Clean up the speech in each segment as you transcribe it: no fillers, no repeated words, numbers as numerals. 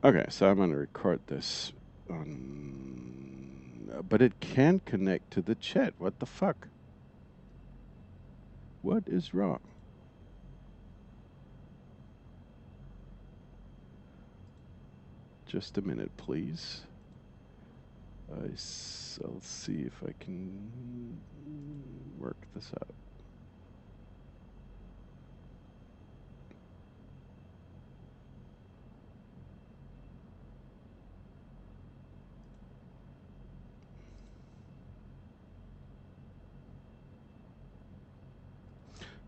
Okay, so I'm going to record this on... But it can't connect to the chat. What the fuck? What is wrong? Just a minute, please. I'll see if I can work this out.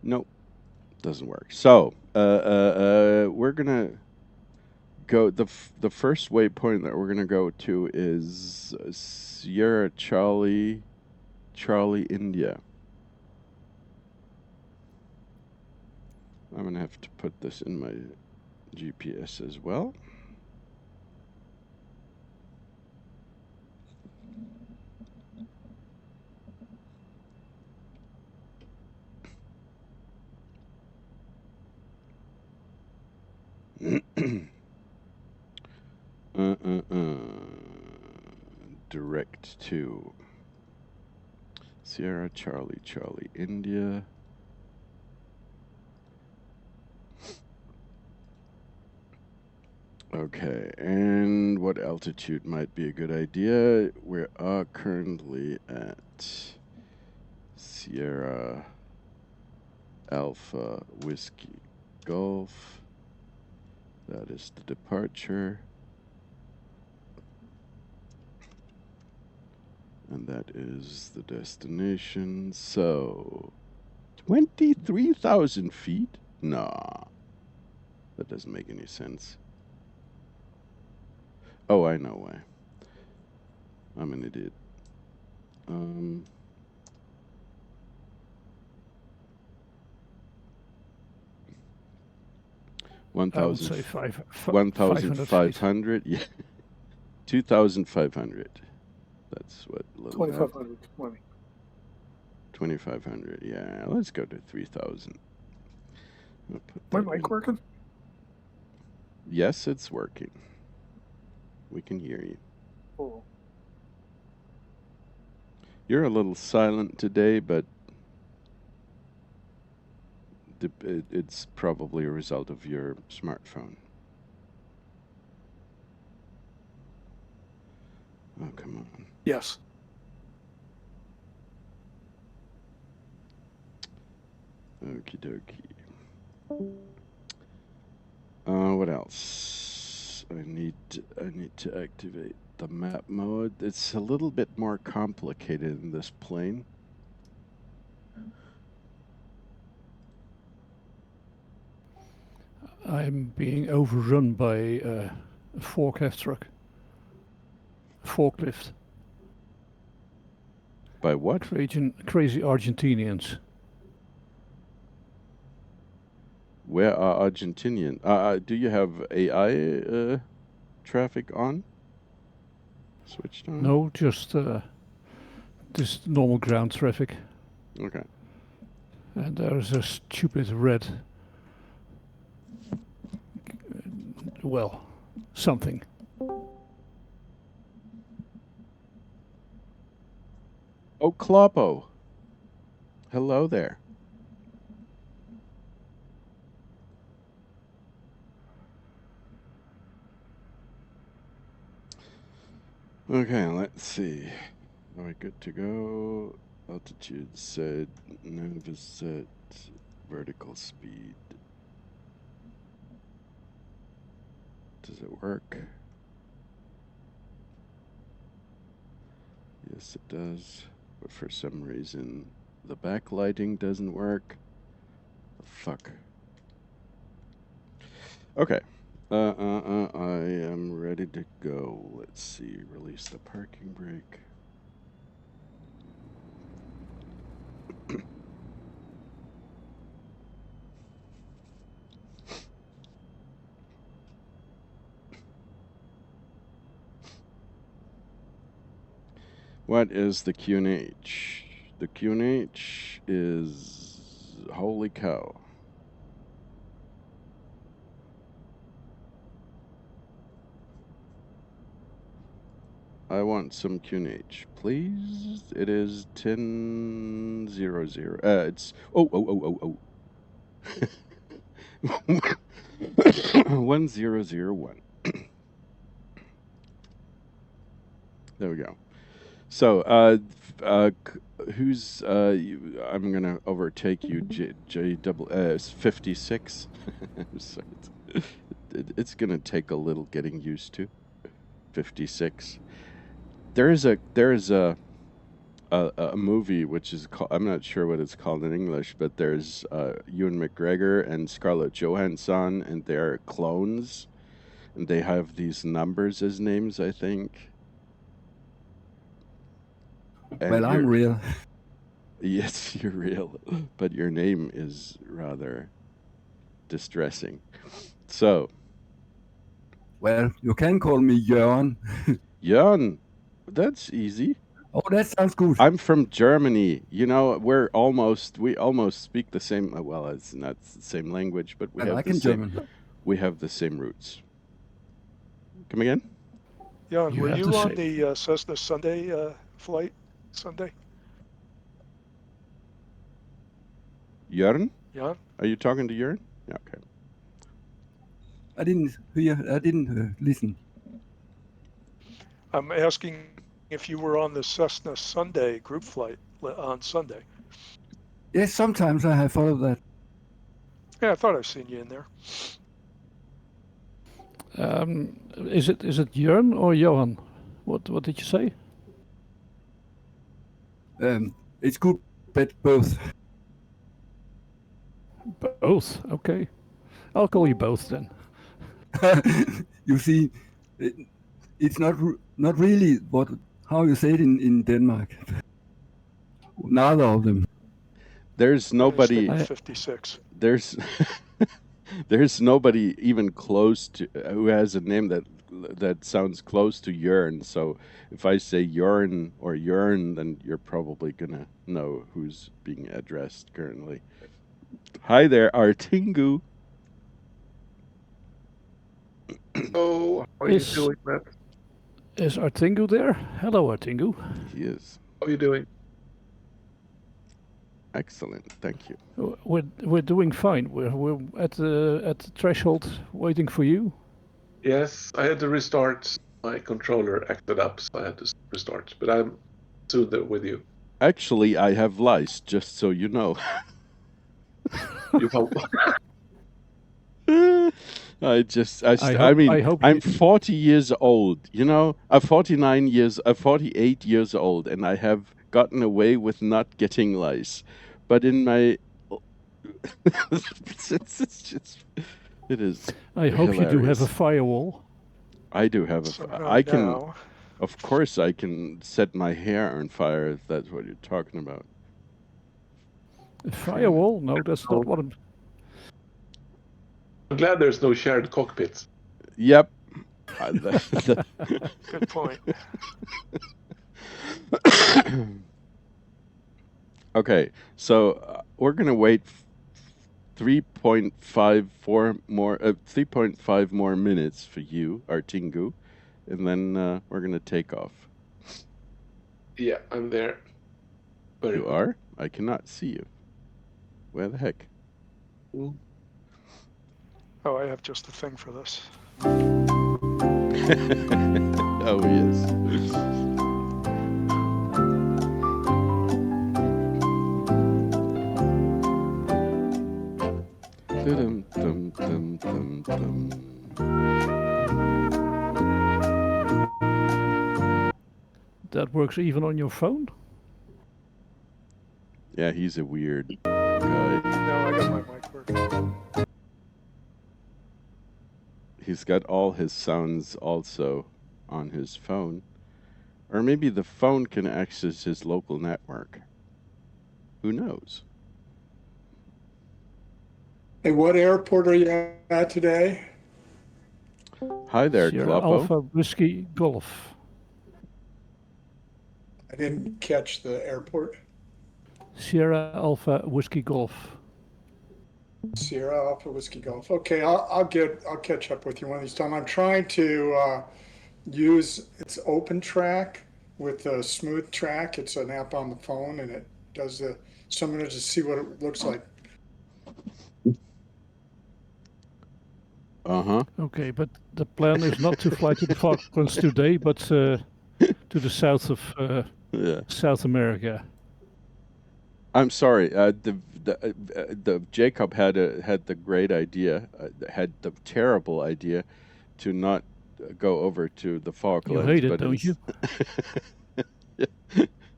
Nope, doesn't work. So, we're gonna go. The first waypoint that we're gonna go to is Sierra Charlie, India. I'm gonna have to put this in my GPS as well. Direct to Sierra Charlie, India. Okay, and what altitude might be a good idea? We are currently at Sierra Alpha Whiskey Golf. That is the departure. And that is the destination. So, 23,000 feet? Nah, that doesn't make any sense. Oh, I know why. I'm an idiot. 1,500. Yeah, 2,500. That's what. 2,520. 2,500. Yeah, let's go to 3,000. My mic working? Yes, it's working. We can hear you. Oh. You're a little silent today, but it's probably a result of your smartphone. Oh, come on. Yes. Okie dokie. What else? I need to activate the map mode. It's a little bit more complicated in this plane. I'm being overrun by a forklift truck. Forklift. By what? Crazy Argentinians. Where are Argentinian? Do you have AI traffic on? Switched on? No, just normal ground traffic. Okay. And there's a stupid red. Well, something. Oh, Kloppo. Hello there. Okay, let's see. Are we good to go? Altitude set, nav set, vertical speed. Does it work? Yes, it does. But for some reason, the backlighting doesn't work. The fuck. Okay. I am ready to go. Let's see. Release the parking brake. What is the QNH? The QNH is... Holy cow. I want some QNH, please. It is 10:00. It's 1001. There we go. So, who's I'm gonna overtake you, J double 56. So it's gonna take a little getting used to. 56. There's a movie which is called, I'm not sure what it's called in English, but there's Ewan McGregor and Scarlett Johansson, and they're clones, and they have these numbers as names, I think. And well, I'm real. Yes, you're real, but your name is rather distressing. So. Well, you can call me Jörn. Jörn, that's easy. Oh, that sounds good. I'm from Germany. You know, we almost speak the same. Well, it's not the same language, but we have the same. German. We have the same roots. Come again? Jan, were you on the Cessna Sunday flight Sunday? Jörn? Jan? Are you talking to Jörn? Yeah, okay. I didn't hear. I didn't listen. I'm asking if you were on the Cessna Sunday group flight on Sunday. Yes, sometimes I have followed that. Yeah, I thought I've seen you in there. Is it Jörn or Johan? What did you say? It's good, but both. Both. Okay, I'll call you both then. You see, it's not really how you say it in Denmark. Neither of them. There's nobody. 56. There's nobody even close to who has a name that sounds close to Jörn. So if I say Jörn or Jörn, then you're probably gonna know who's being addressed currently. Hi there, Artingu. Oh, how are you doing, Matt? Is Artingu there? Hello, Artingu. He is. How are you doing? Excellent, thank you. We're doing fine. We're at the threshold waiting for you. Yes, I had to restart. My controller acted up, so I had to restart. But I'm soon there with you. Actually, I have lice, just so you know. You hope. I'm 40 years old, you know, 48 years old, and I have gotten away with not getting lice. But in my, it is. I hope hilarious. you do have a firewall. I do have I can, of course, I can set my hair on fire if that's what you're talking about. A firewall? No, that's not what I'm. I'm glad there's no shared cockpits. Yep. Good point. Okay, so we're gonna wait 3.5 more minutes for you, Artingu, and then we're gonna take off. Yeah, I'm there. You are? I cannot see you. Where the heck? Ooh. Oh, I have just a thing for this. Oh, he is. Dum, dum, dum, dum, dum. That works even on your phone? Yeah, he's a weird guy. No, I got my mic working. He's got all his sounds also on his phone. Or maybe the phone can access his local network. Who knows? Hey, what airport are you at today? Hi there, Sierra Kloppo. Alpha Whiskey Golf. I didn't catch the airport. Sierra Alpha Whiskey Golf. Sierra Alpha Whiskey Golf. Okay, I'll catch up with you one of these times. I'm trying to use, it's Open Track with a smooth track. It's an app on the phone and it does the, so I'm gonna just see what it looks like. Uh-huh. Okay, but the plan is not to fly to the Falklands today, but to the south of Yeah. South America. I'm sorry. The Jacob had the great idea, had the terrible idea to not go over to the Falklands. You hate it, but don't you?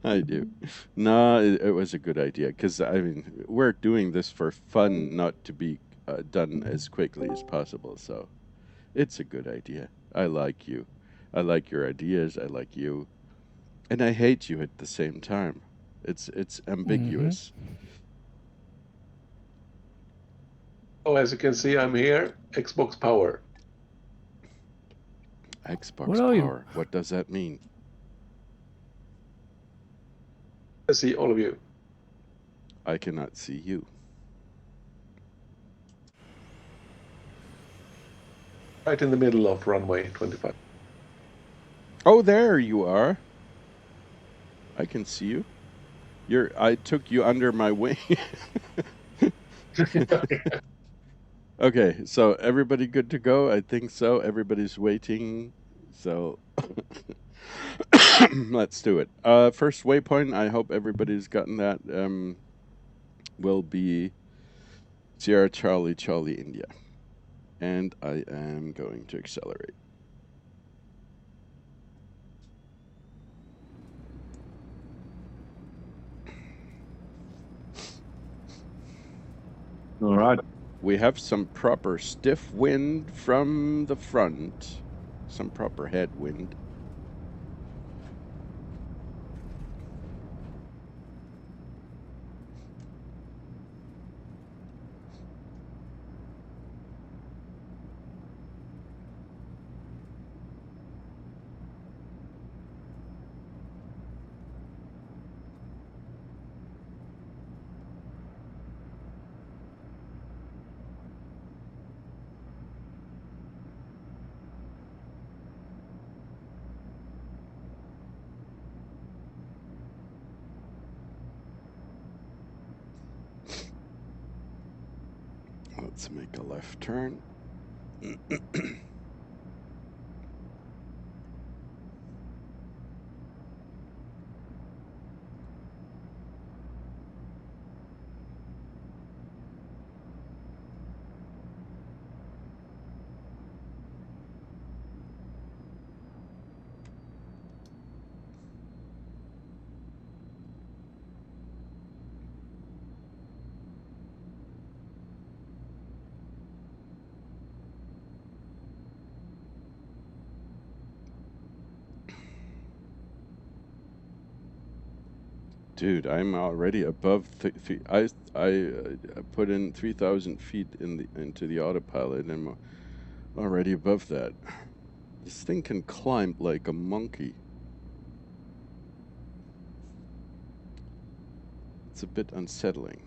I do. No, it was a good idea because I mean we're doing this for fun, not to be done as quickly as possible. So it's a good idea. I like you. I like your ideas. I like you, and I hate you at the same time. It's ambiguous. Oh, as you can see, I'm here. Xbox Power. Xbox Where are you? Power. What does that mean? I see all of you. I cannot see you. Right in the middle of runway 25. Oh, there you are. I can see you. I took you under my wing. Okay, so everybody good to go? I think so. Everybody's waiting. So let's do it. First waypoint, I hope everybody's gotten that, will be Sierra Charlie Charlie India. And I am going to accelerate. All right. We have some proper stiff wind from the front. Some proper headwind. Let's make a left turn. Dude, I'm already above. I put in 3,000 feet into the autopilot, and I'm already above that. This thing can climb like a monkey. It's a bit unsettling.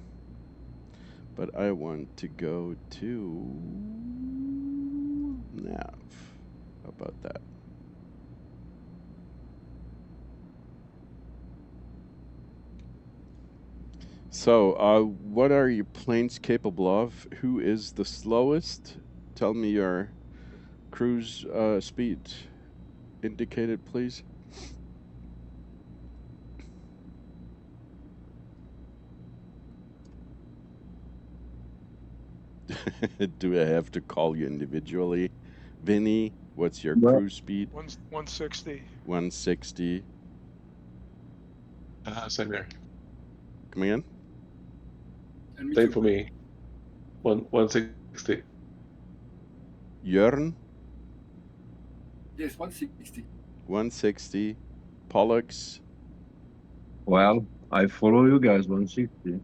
But I want to go to nav. How about that? So, what are your planes capable of? Who is the slowest? Tell me your cruise speed indicated, please. Do I have to call you individually? Vinny, what's your Well- cruise speed? 160. 160. Same here. Come again? And me Same too. for me. 160. Jörn, Yes, 160. 160. Pollux, Well, I follow you guys 160.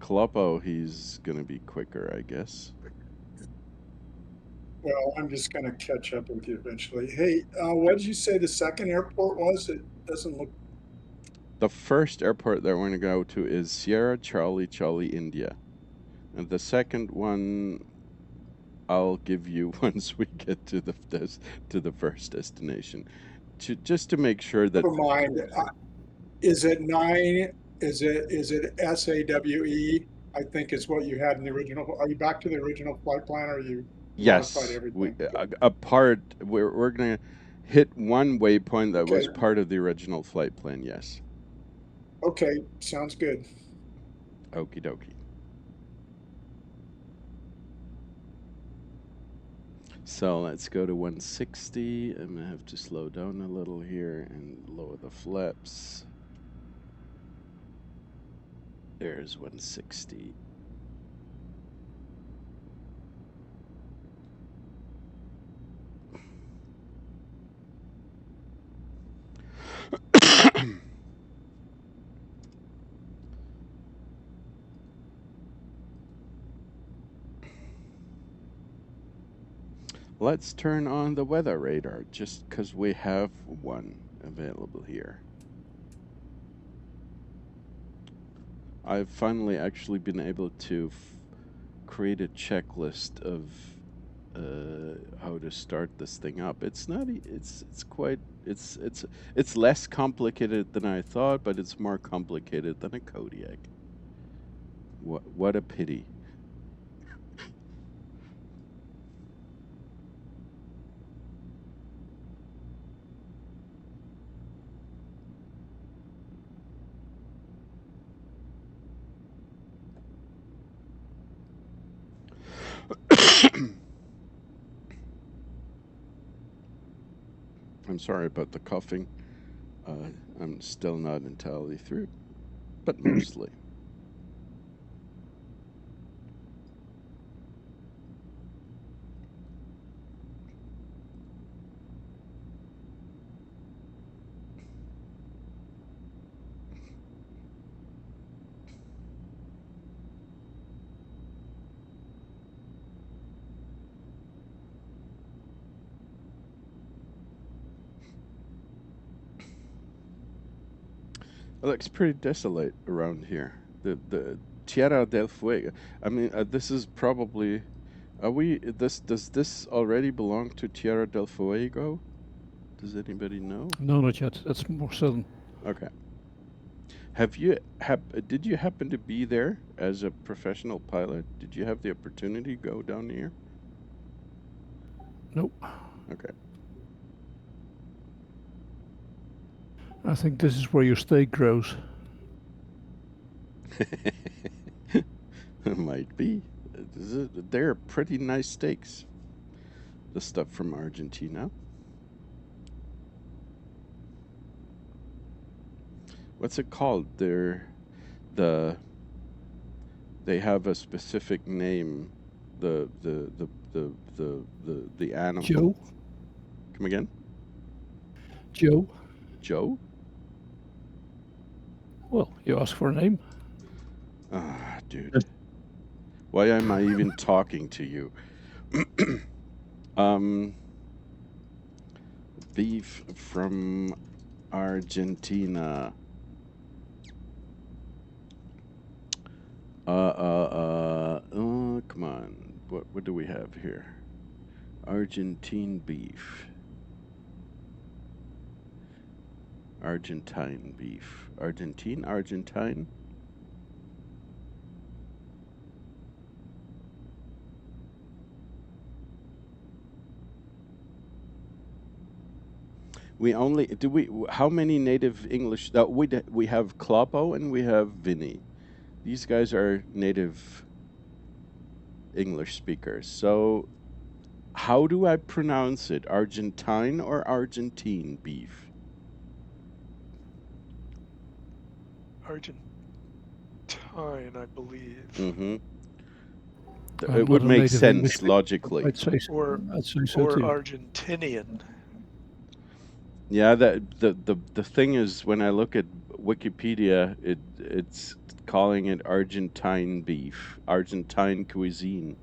Kloppo, he's gonna be quicker, I guess. Well, I'm just gonna catch up with you eventually. Hey, what did you say the second airport was? It doesn't look, The first airport that we're gonna go to is Sierra Charlie Charlie India. And the second one, I'll give you once we get to the first destination, just to make sure that Never mind. Is it 9? Is it SAWE? I think is what you had in the original. Are you back to the original flight plan, or you modified yes, everything? we're gonna hit one waypoint that was Okay. part of the original flight plan. Yes. Okay. Sounds good. Okie dokie. So let's go to 160. I'm gonna have to slow down a little here and lower the flaps. There's 160. Let's turn on the weather radar just because we have one available here. I've finally actually been able to create a checklist of how to start this thing up. It's not. It's quite. It's less complicated than I thought, but it's more complicated than a Kodiak. What a pity. I'm sorry about the coughing. I'm still not entirely through, but mostly. It looks pretty desolate around here. The Tierra del Fuego. I mean, this is probably. Are we? Does this already belong to Tierra del Fuego? Does anybody know? No, not yet. That's more southern. Okay. Did you happen to be there as a professional pilot? Did you have the opportunity to go down here? Nope. Okay. I think this is where your steak grows. It might be. They're pretty nice steaks. The stuff from Argentina. What's it called? They have a specific name. The animal. Joe? Come again? Joe? Joe? Well, you ask for a name. Ah, dude. Why am I even talking to you? Beef from Argentina. Come on. What do we have here? Argentine beef. Argentine beef. Argentine? How many native English? We have Kloppo and we have Vinny. These guys are native English speakers. So, how do I pronounce it? Argentine or Argentine beef? Argentine, I believe. Mm-hmm. I'm It would not a make native sense English, logically. I'd say so, Or too. Argentinian. Yeah, the thing is, when I look at Wikipedia, it's calling it Argentine beef, Argentine cuisine.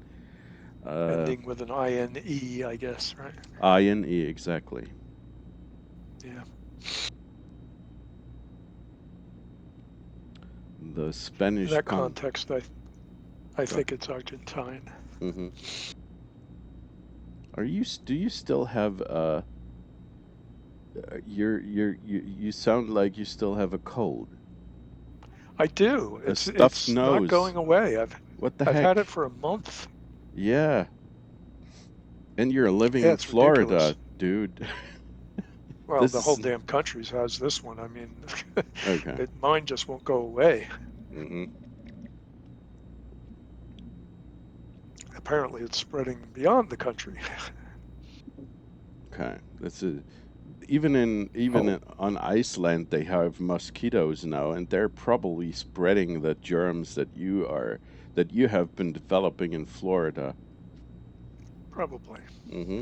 Ending with an INE, I guess, right? INE, exactly. Yeah. The Spanish. In that context, I think it's Argentine. Mm-hmm. Are you? Do you still have you sound like you still have a cold. I do. A It's stuffed not nose. going away. What the I've heck? had it for a month. Yeah. And you're living Yeah, in it's Florida, ridiculous. dude. Well, This the whole is damn country has this one. I mean, okay. mine just won't go away. Mm-hmm. Apparently, it's spreading beyond the country. Okay. This is even on Iceland they have mosquitoes now, and they're probably spreading the germs that you have been developing in Florida. Probably. Mm-hmm.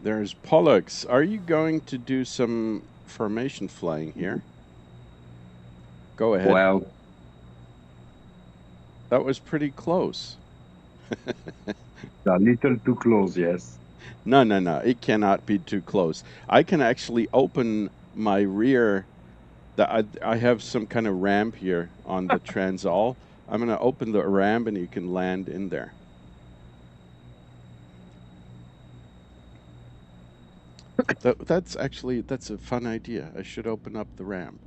There's Pollux. Are you going to do some formation flying here? Go ahead. Well, That was pretty close. a little too close, yes. No. It cannot be too close. I can actually open my rear. I have some kind of ramp here on the Transall. I'm going to open the ramp and you can land in there. That's a fun idea. I should open up the ramp.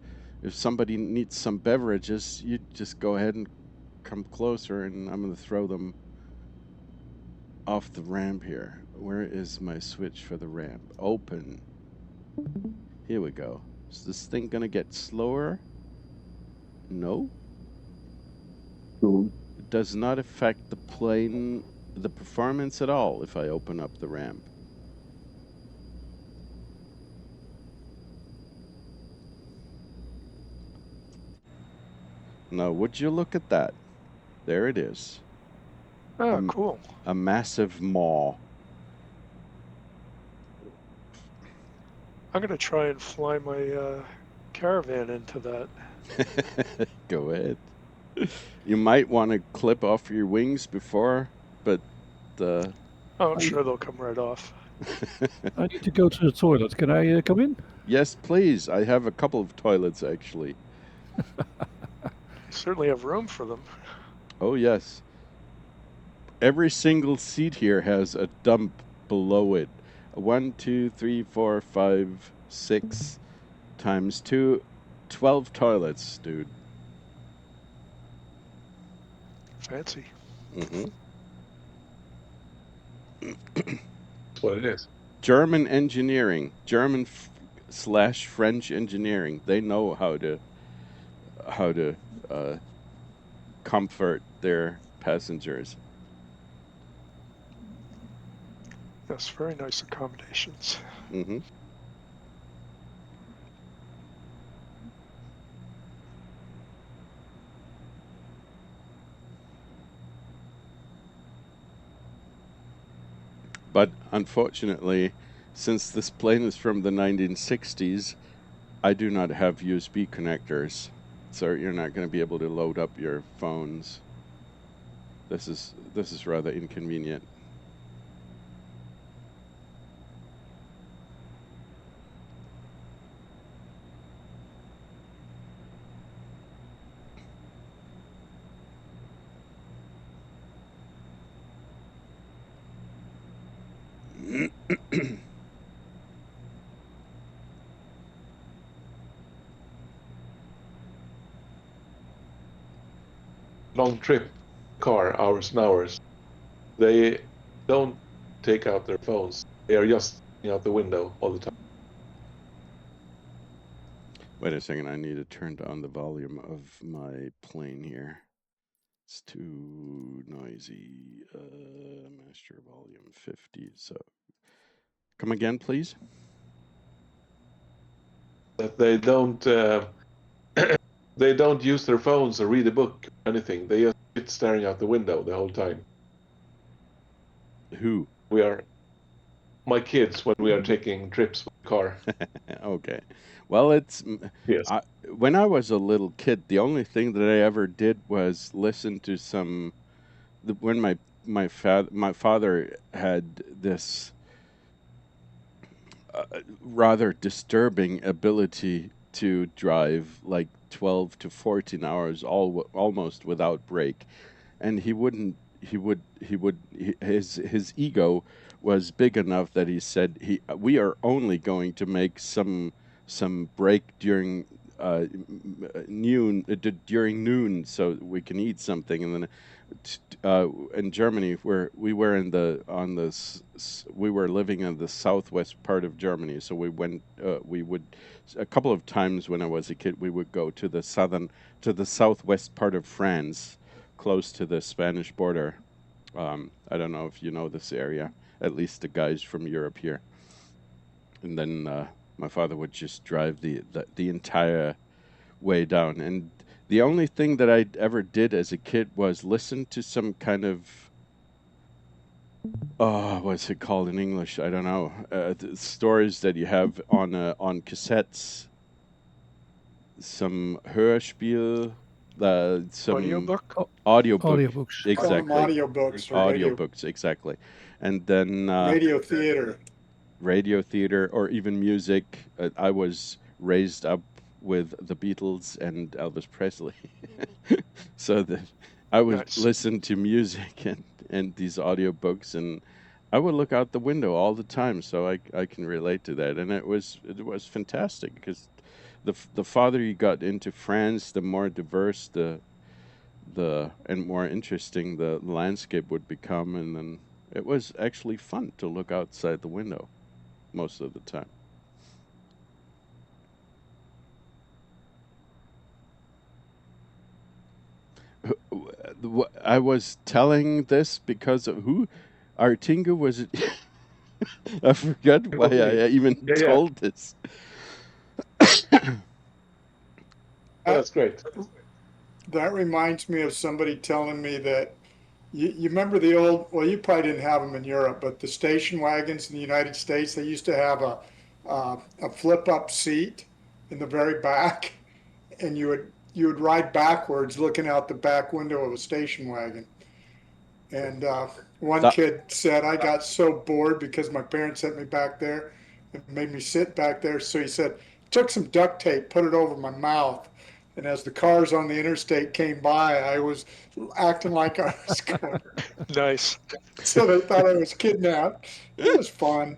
If somebody needs some beverages, you just go ahead and come closer, and I'm going to throw them off the ramp here. Where is my switch for the ramp? Open. Here we go. Is this thing going to get slower? No. Cool. It does not affect the performance at all if I open up the ramp. Now, would you look at that? There it is. Oh, cool. A massive maw. I'm going to try and fly my caravan into that. Go ahead. You might want to clip off your wings before, but Oh, I'm sure they'll come right off. I need to go to the toilet. Can I come in? Yes, please. I have a couple of toilets, actually. Certainly have room for them. Oh, yes. Every single seat here has a dump below it. 1, 2, 3, 4, 5, 6 times 2, 12 toilets, dude. Fancy. Mm-hmm. That's what it is. German engineering, German/French engineering. They know how to comfort their passengers. Yes, very nice accommodations. Mm-hmm. But unfortunately, since this plane is from the 1960s, I do not have USB connectors, so you're not going to be able to load up your phones. This is rather inconvenient. Long trip car, hours and hours. They don't take out their phones. They are just looking out the window all the time. Wait a second, I need to turn down the volume of my plane here. It's too noisy. Master volume 50. So, come again, please. That they don't they don't use their phones or read a book or anything. They just sit staring out the window the whole time. Who? We are my kids when we are taking trips with the car. Okay. Well, Yes. when I was a little kid, the only thing that I ever did was listen to when my father had this rather disturbing ability to drive like 12 to 14 hours almost without break, and his ego was big enough that he said we are only going to make some break during during noon so we can eat something. And then in Germany, where we were we were living in the southwest part of Germany, so we would a couple of times when I was a kid, we would go to the southwest part of France, close to the Spanish border. I don't know if you know this area, at least the guys from Europe here. And then my father would just drive the entire way down. And the only thing that I ever did as a kid was listen to some kind of, what's it called in English? I don't know. The stories that you have on cassettes. Some Hörspiel, some Audiobook? audiobook. Audiobooks. Exactly. Audiobooks or radio, Audiobooks, exactly. And then radio theater. radio theater, or even music. I was raised up with the Beatles and Elvis Presley, so that I would Nice. listen to music and these audiobooks, and I would look out the window all the time. So I can relate to that, and it was fantastic because the farther you got into France, the more diverse the and more interesting the landscape would become, and then it was actually fun to look outside the window most of the time. I was telling this because of who? Artinga, was it? I forgot why I even Yeah. told this. That's great. That reminds me of somebody telling me that you remember the old, well, you probably didn't have them in Europe, but the station wagons in the United States, they used to have a flip up seat in the very back, and you would ride backwards looking out the back window of a station wagon. And one kid said, I got so bored because my parents sent me back there and made me sit back there. So he said, took some duct tape, put it over my mouth. And as the cars on the interstate came by, I was acting like I was going. Nice. So they thought I was kidnapped. It was fun.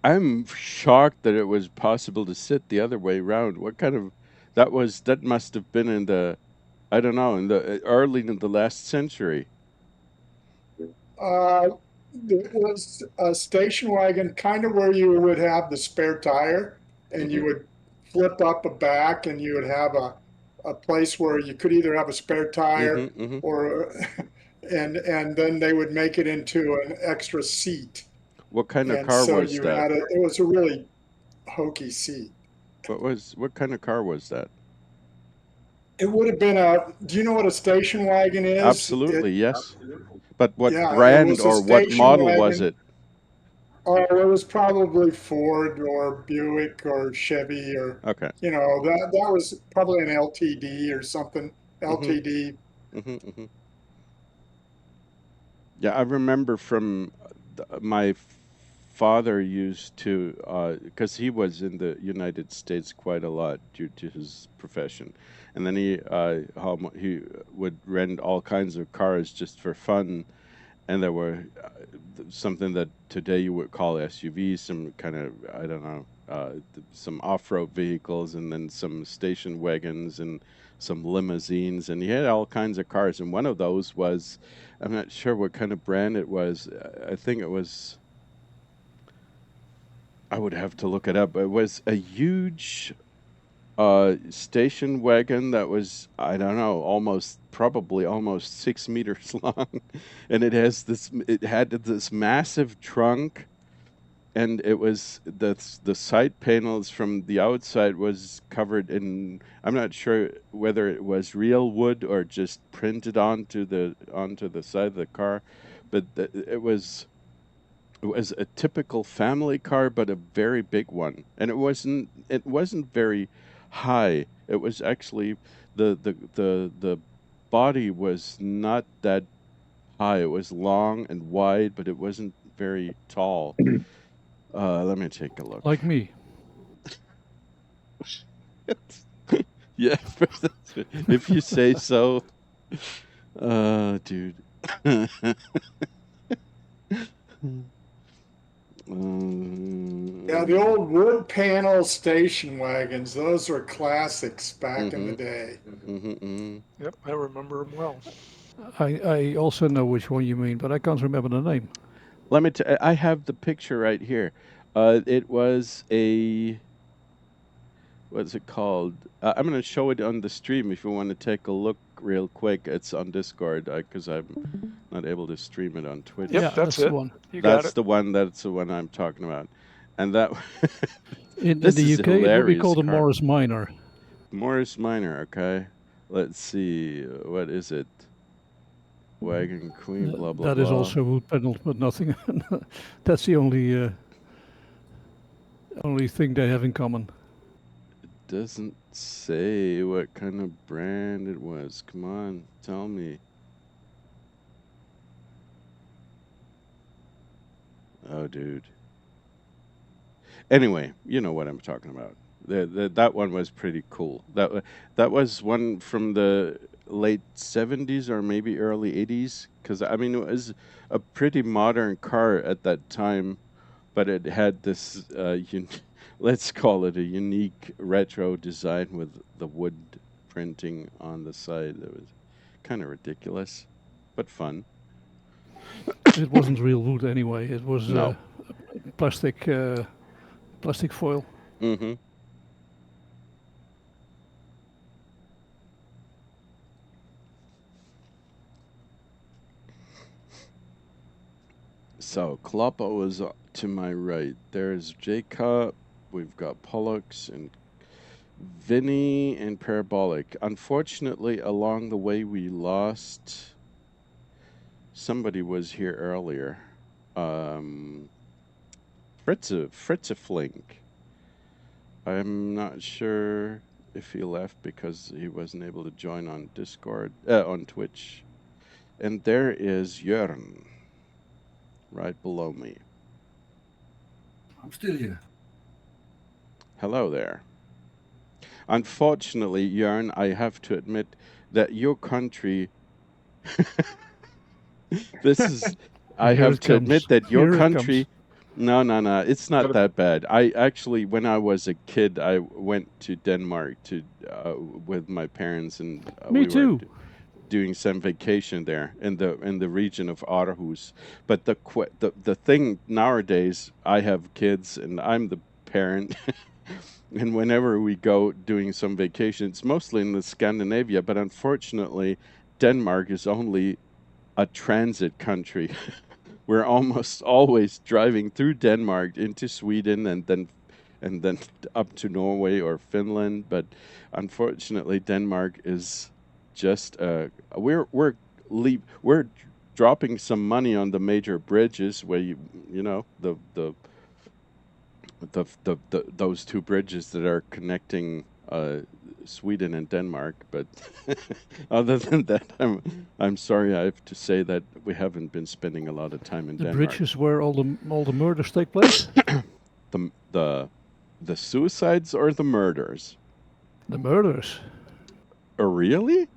I'm shocked that it was possible to sit the other way around. What kind of that must have been in the, I don't know, in the early in the last century. It was a station wagon, kind of where you would have the spare tire, and you would flip up a back, and you would have a place where you could either have a spare tire or, and then they would make it into an extra seat. What kind of And car so was you that? had it was a really hokey seat. What kind of car was that? It would have been do you know what a station wagon is? Absolutely, yes. But what Yeah, it brand was a or what station model was wagon. it? Oh, it was probably Ford or Buick or Chevy or, Okay. you know, that was probably an LTD or something. LTD. Yeah, I remember from my father used to, because he was in the United States quite a lot due to his profession, and then he would rent all kinds of cars just for fun, and there were something that today you would call SUVs, some kind of, I don't know, some off-road vehicles, and then some station wagons and some limousines, and he had all kinds of cars, and one of those was, I'm not sure what kind of brand it was. I think it was, I would have to look it up. It was a huge station wagon that was, I don't know, probably almost 6 meters long, and it had this massive trunk, and it was the side panels from the outside was covered in, I'm not sure whether it was real wood or just printed onto the side of the car, but it was a typical family car, but a very big one, and it wasn't very high. It was actually the body was not that high. It was long and wide, but it wasn't very tall. Let me take a look. Like me. Yeah, if you say so. Dude. Yeah, the old wood panel station wagons, those were classics back in the day. Yep, I remember them well. I also know which one you mean, but I can't remember the name. Let me I have the picture right here. It was a... What's it called? I'm going to show it on the stream if you want to take a look real quick. It's on Discord because I'm not able to stream it on Twitch. Yep, Yeah, that's the it. one. You got That's it. the one. That's the one I'm talking about. And that In This the is UK, it would be hilarious called a car. Morris Minor. Morris Minor. Okay, let's see. What is it? Wagon Queen. Blah blah That blah. is also wood paneled, but nothing. That's the only thing they have in common. Doesn't say what kind of brand it was. Come on, tell me. Oh, dude. Anyway, you know what I'm talking about. That one was pretty cool. That was one from the late 70s or maybe early 80s. Because, I mean, it was a pretty modern car at that time, but it had this, let's call it a unique retro design with the wood printing on the side. That was kind of ridiculous, but fun. It wasn't real wood anyway. It was No. plastic foil. Mm-hmm. So Kloppo is to my right. There's Jacob. We've got Pollux and Vinny and Parabolic. Unfortunately, along the way we lost. Somebody was here earlier. Fritz Flink. I'm not sure if he left because he wasn't able to join on Discord, on Twitch. And there is Jörn, right below me. I'm still here. Hello there. Unfortunately, Jörn, I have to admit that your country... This is... I Here have it to admit comes. that your Here it country... comes. No, it's not that bad. I actually, when I was a kid, I went to Denmark with my parents, and Me we too. were doing some vacation there in the region of Aarhus. But the thing nowadays, I have kids, and I'm the parent. And whenever we go doing some vacation, it's mostly in the Scandinavia, but unfortunately, Denmark is only a transit country. We're almost always driving through Denmark into Sweden and then up to Norway or Finland. But unfortunately, Denmark is just we're dropping some money on the major bridges where you know those two bridges that are connecting Sweden and Denmark, but other than that, I'm sorry I have to say that we haven't been spending a lot of time in The Denmark. bridges where all the murders take place. The suicides or the murders? The murders. Really?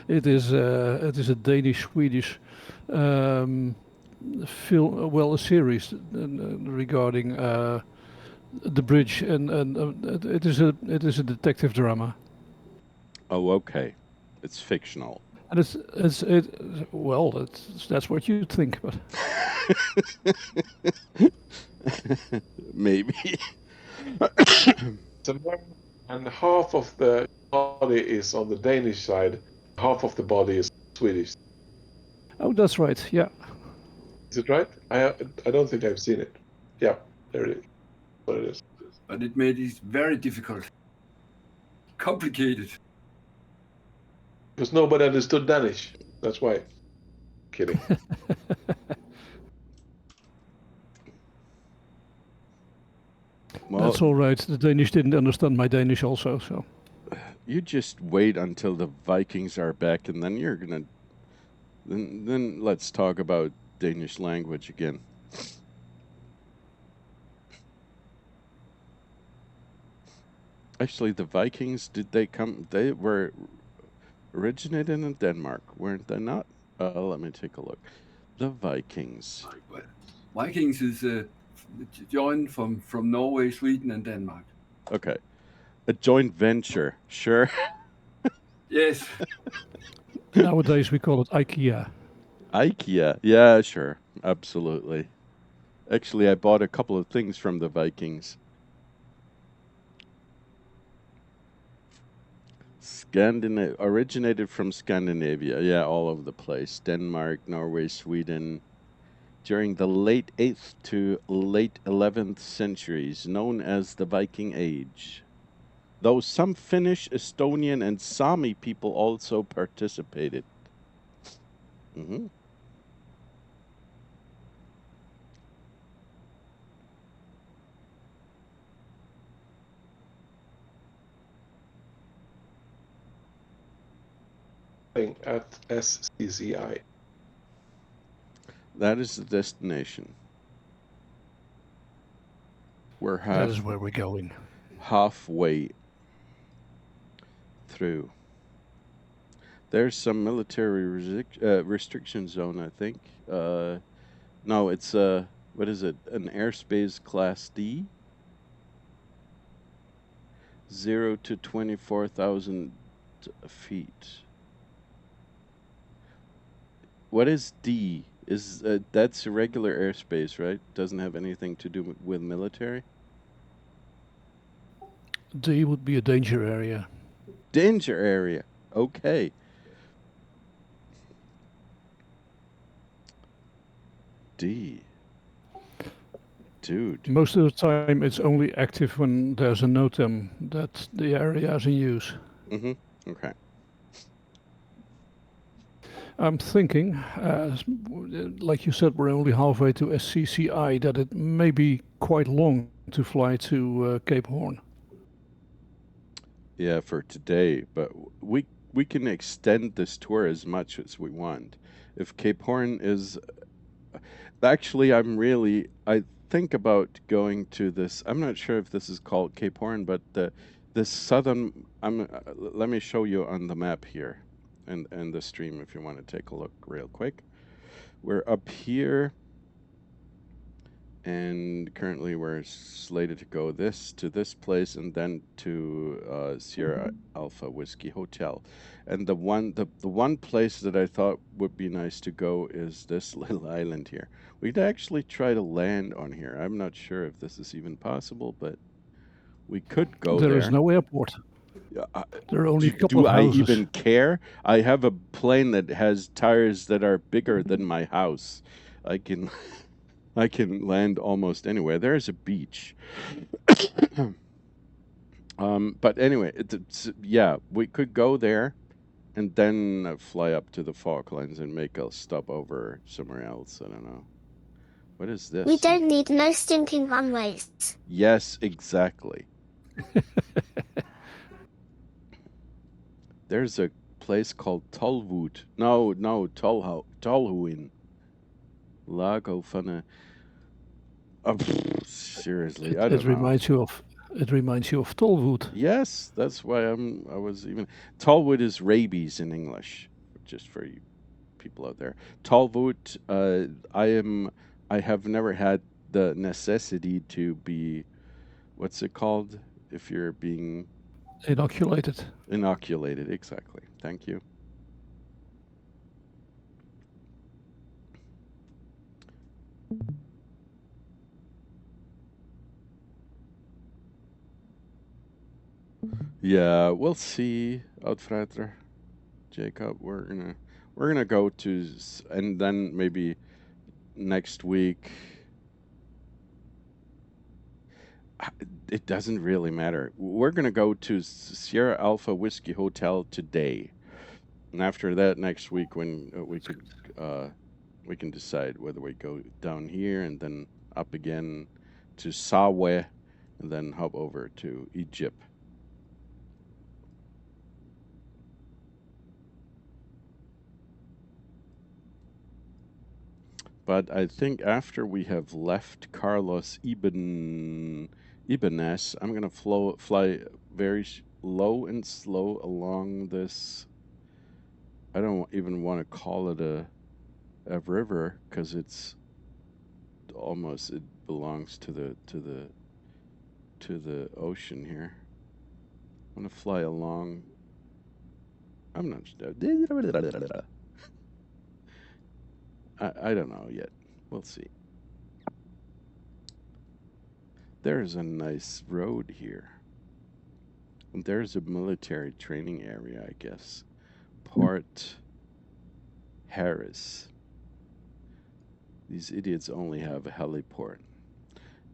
It is a Danish-Swedish film, well, a series regarding the bridge, and it is a detective drama. Oh, okay. It's fictional. And that's what you think, but Maybe. And half of the body is on the Danish side, half of the body is Swedish. oh, that's right. Yeah. Is it right? I don't think I've seen it. Yeah, there it is. What it is. But it made it very difficult. Complicated. Because nobody understood Danish. That's why. Kidding. Well, That's all right. The Danish didn't understand my Danish also, so. you just wait until the Vikings are back, and then you're gonna Then let's talk about Danish language again. Actually, the Vikings, they were originated in Denmark, weren't they not? Let me take a look. The Vikings. Vikings is joined from Norway, Sweden, and Denmark. Okay. A joint venture, sure. Yes. Nowadays we call it IKEA. IKEA, yeah, sure, absolutely. Actually, I bought a couple of things from the Vikings. Originated from Scandinavia, yeah, all over the place. Denmark, Norway, Sweden. During the late 8th to late 11th centuries, known as the Viking Age. Though some Finnish, Estonian, and Sami people also participated. Mm-hmm. At SCCI. That is the destination. We're That is where we're going. halfway through. There's some military restriction zone, I think. No, it's what is it? An airspace class D. 0 to 24,000 feet. What is D? Is that's regular airspace, right? Doesn't have anything to do with military. D would be a danger area. Danger area. Okay. D. Dude. Most of the time it's only active when there's a NOTAM that the area is in use. Mm-hmm. Okay. I'm thinking, like you said, we're only halfway to SCCI, that it may be quite long to fly to Cape Horn. Yeah, for today, but we can extend this tour as much as we want. If Cape Horn is actually, I think about going to this. I'm not sure if this is called Cape Horn, but this southern. Let me show you on the map here, and the stream if you want to take a look real quick. We're up here, and currently we're slated to go to this place and then to Sierra Alpha Whiskey Hotel. And the one place that I thought would be nice to go is this little island here. We'd actually try to land on here. I'm not sure if this is even possible, but we could go there. There is no airport. There are only a couple Do of I houses. even care? I have a plane that has tires that are bigger than my house. I can land almost anywhere. There's a beach. But anyway, yeah, we could go there and then fly up to the Falklands and make a stopover somewhere else. I don't know. What is this? We don't need no stinking runways. Yes, exactly. There's a place called Tolwood. No, Tolhuin. Lago van seriously, I don't know. It reminds you of Tolwood. Yes, that's why I was even. Tallwood is rabies in English, just for you people out there. Tallwood, I have never had the necessity to be, what's it called? If you're being Inoculated. inoculated, exactly. Thank you. Yeah, we'll see, Uitvreter, Jacob. We're gonna go to, and then maybe next week. It doesn't really matter. We're gonna go to Sierra Alpha Whiskey Hotel today, and after that, next week when we can decide whether we go down here and then up again to SAWH, and then hop over to Egypt. But I think after we have left Carlos Ibanez, I'm gonna fly very low and slow along this. I don't even want to call it a river because it belongs to the ocean here. I'm gonna fly along. I'm not. I don't know yet. We'll see. There's a nice road here. And there's a military training area, I guess. Port Harris. These idiots only have a heliport.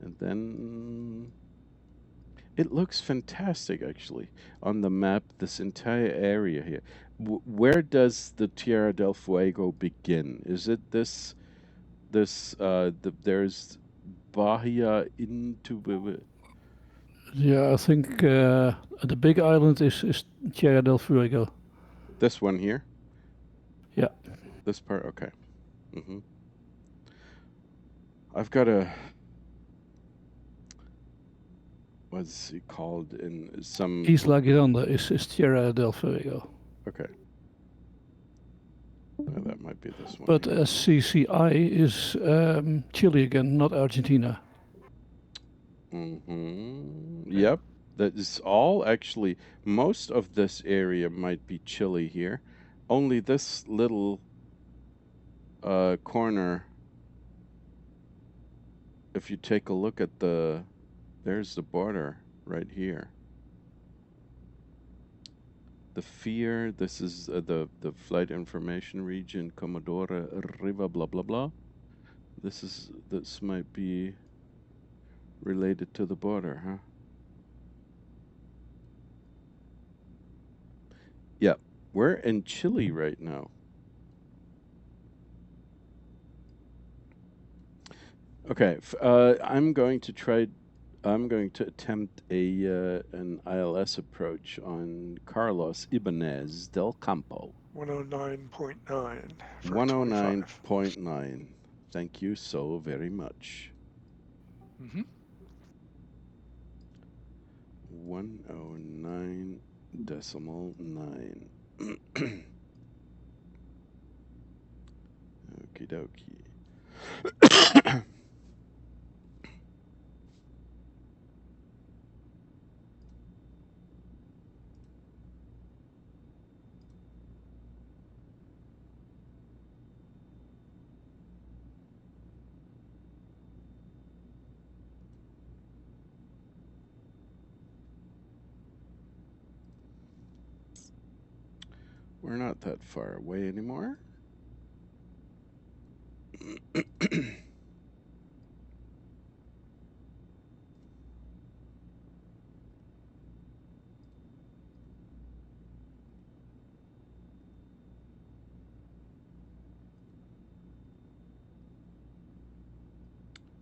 And then it looks fantastic, actually, on the map, this entire area here. Where does the Tierra del Fuego begin? Is it there's Bahia into... Yeah, I think the big island is Tierra del Fuego. This one here? Yeah. This part? Okay. Mm-hmm. I've got a... What's it called in some... Isla Grande is Tierra del Fuego. Okay. Oh, that might be this one. But here. SCCI is Chile again, not Argentina. Mm-hmm. Yep. That is all actually... Most of this area might be Chile here. Only this little corner... If you take a look at the... There's the border right here. The FIR, this is the flight information region, Commodore Riva, blah, blah, blah. This might be related to the border, huh? Yeah, we're in Chile right now. Okay, I'm going to attempt an ILS approach on Carlos Ibanez del Campo. 109.9. 109.9. Thank you so very much. Mm-hmm. 109.9. Okie dokie. We're not that far away anymore.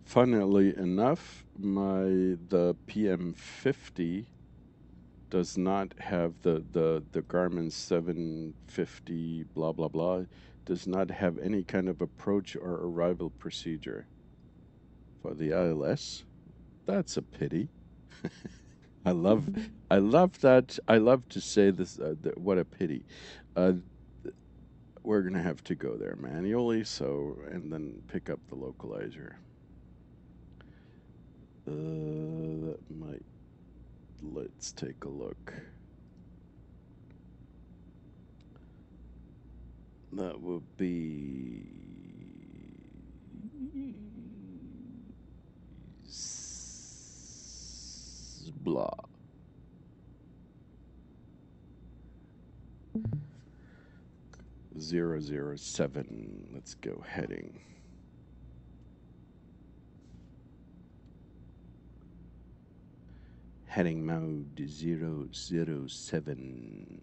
Funnily enough, the PM50 does not have the Garmin 750 blah blah blah, does not have any kind of approach or arrival procedure for the ILS. That's a pity. I love that. I love to say this. What a pity. We're gonna have to go there manually, and then pick up the localizer. That might. Let's take a look. That would be blah. .007. Let's go heading. Heading mode 007.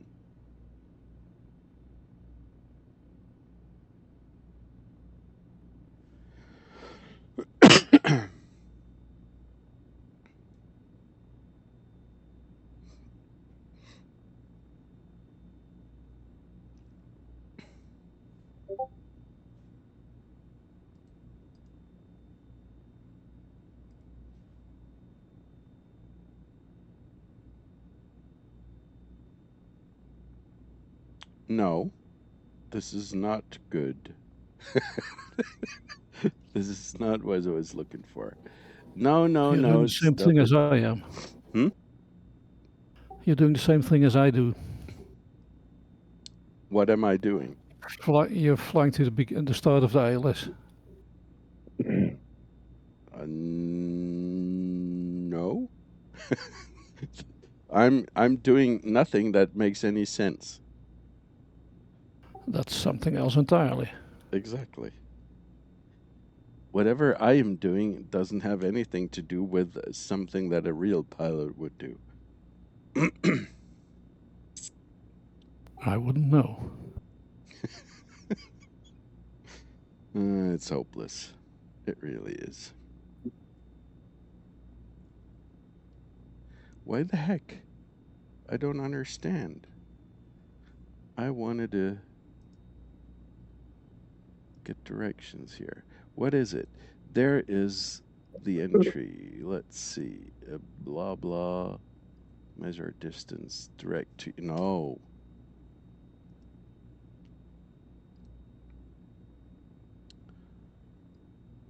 No, this is not good. This is not what I was looking for. No, You're doing the same stop thing it. as I am. Hmm? You're doing the same thing as I do. What am I doing? You're flying to the start of the ILS. No. I'm doing nothing that makes any sense. That's something else entirely. Exactly. Whatever I am doing doesn't have anything to do with something that a real pilot would do. I wouldn't know. It's hopeless. It really is. Why the heck? I don't understand. I wanted to get directions here. What is it? There is the entry. Let's see. Blah, blah. Measure distance. Direct to... No.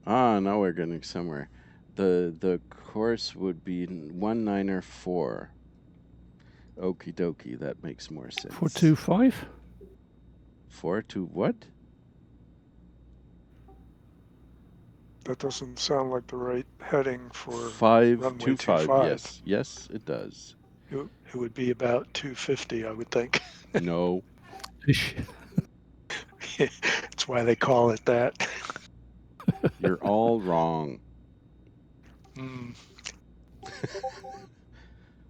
Ah, now we're getting somewhere. The course would be 194. Okie dokie, that makes more sense. 425? 4 to what? That doesn't sound like the right heading for 525. runway 25. Yes, it does. It would be about 250, I would think. No. That's why they call it that. You're all wrong. Mm.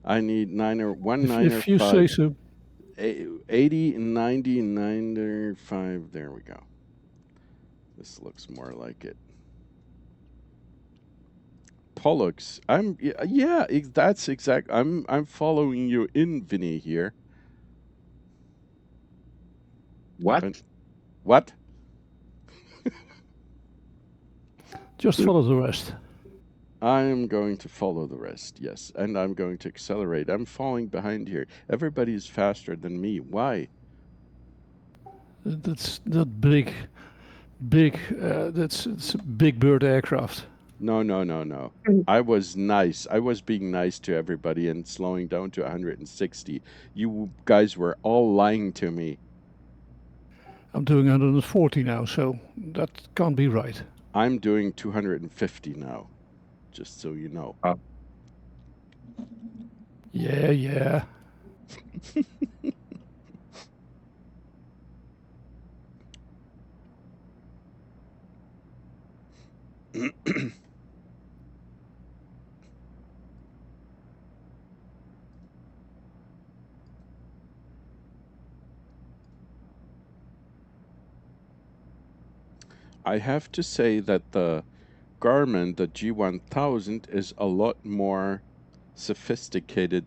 I need 195. If you say so. 80, 90, 95. There we go. This looks more like it. Pollux. Yeah, that's exact. I'm following you in, Vinny, here. What? What? Just follow the rest. I am going to follow the rest, yes. And I'm going to accelerate. I'm falling behind here. Everybody's faster than me. Why? That's that big. It's a big bird aircraft. No. I was nice. I was being nice to everybody and slowing down to 160. You guys were all lying to me. I'm doing 140 now, so that can't be right. I'm doing 250 now, just so you know. Yeah. I have to say that the Garmin, the G1000, is a lot more sophisticated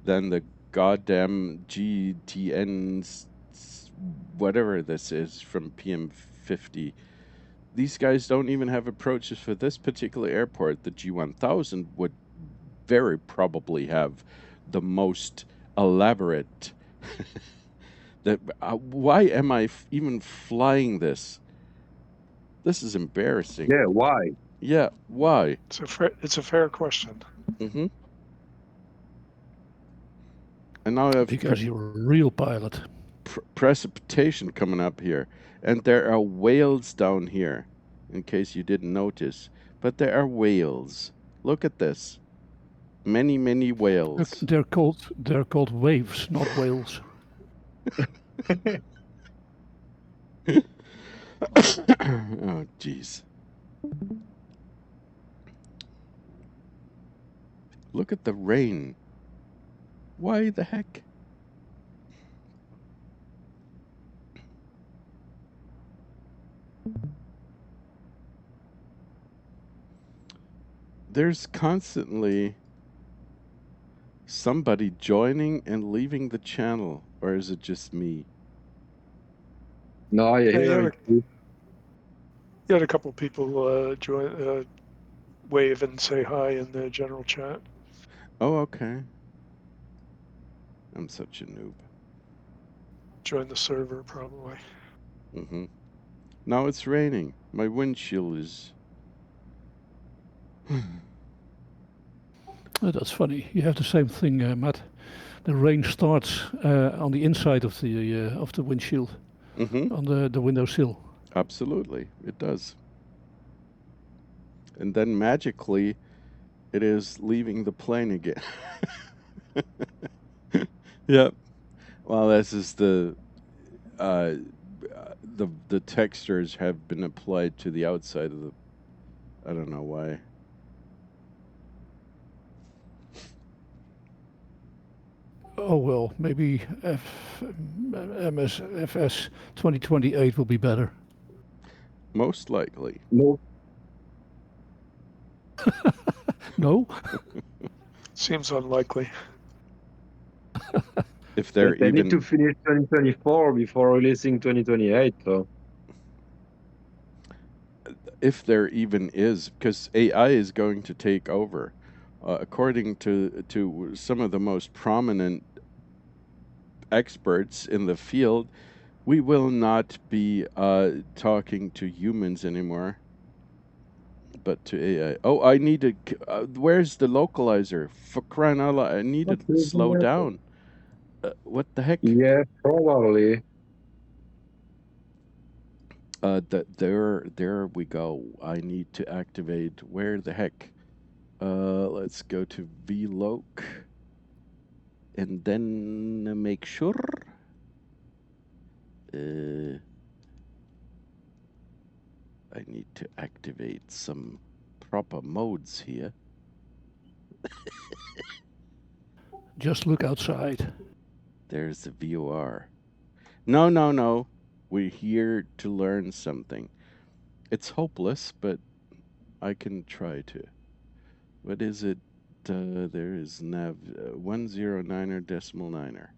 than the goddamn GTN, whatever this is, from PM50. These guys don't even have approaches for this particular airport. The G1000 would very probably have the most elaborate. Why am I even flying this? This is embarrassing. Yeah, why? Yeah, why? It's a fair question. Mm-hmm. And now I have Because you're a real pilot. precipitation coming up here. And there are whales down here, in case you didn't notice. But there are whales. Look at this. Many, many whales. They're called waves, not whales. Oh, jeez. Look at the rain. Why the heck? There's constantly somebody joining and leaving the channel, or is it just me? No, I Yeah, hear it. you had a couple people join, wave and say hi in the general chat. Oh, okay. I'm such a noob. join the server probably. Mm-hmm. Now it's raining. My windshield is. Oh, that's funny. You have the same thing, Matt. The rain starts on the inside of the windshield, Mm-hmm. on the windowsill. Absolutely, it does. And then magically, it is leaving the plane again. Yep. Well, this is the textures have been applied to the outside of the. I don't know why. Oh well, maybe MSFS 2028 will be better. Most likely. No, No? Seems unlikely. If they're they need even to finish 2024 before releasing 2028. So if there even is, because AI is going to take over. According to some of the most prominent experts in the field, we will not be talking to humans anymore, but to AI. Oh, I need to. Where's the localizer? For crying out loud, I need to slow down. What the heck? yeah, probably. There we go. I need to activate. Where the heck? Let's go to vloc, and then make sure. I need to activate some proper modes here. Just look outside. There's the VOR. No, no, no. We're here to learn something. It's hopeless, but I can try to. What is it? There is nav 109er decimal niner.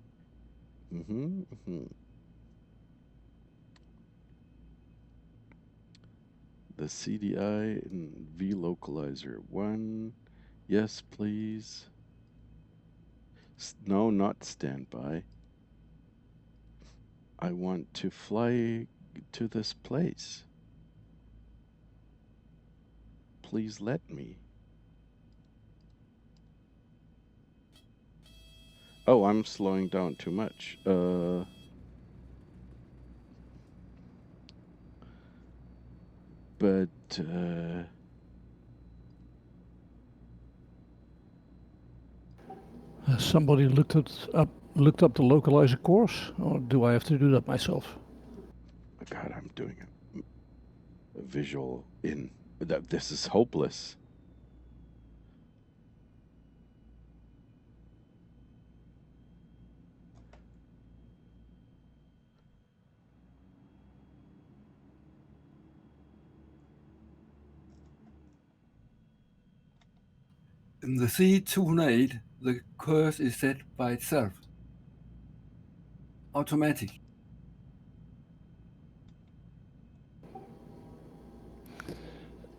Mm-hmm, mm-hmm. The CDI and vlocalizer 1. Yes, please. No, not standby. I want to fly to this place. Please let me. Oh, I'm slowing down too much. But Has somebody looked up the localizer course, or do I have to do that myself? oh God, I'm doing a visual in. This is hopeless. In the C208, the course is set by itself. Automatic.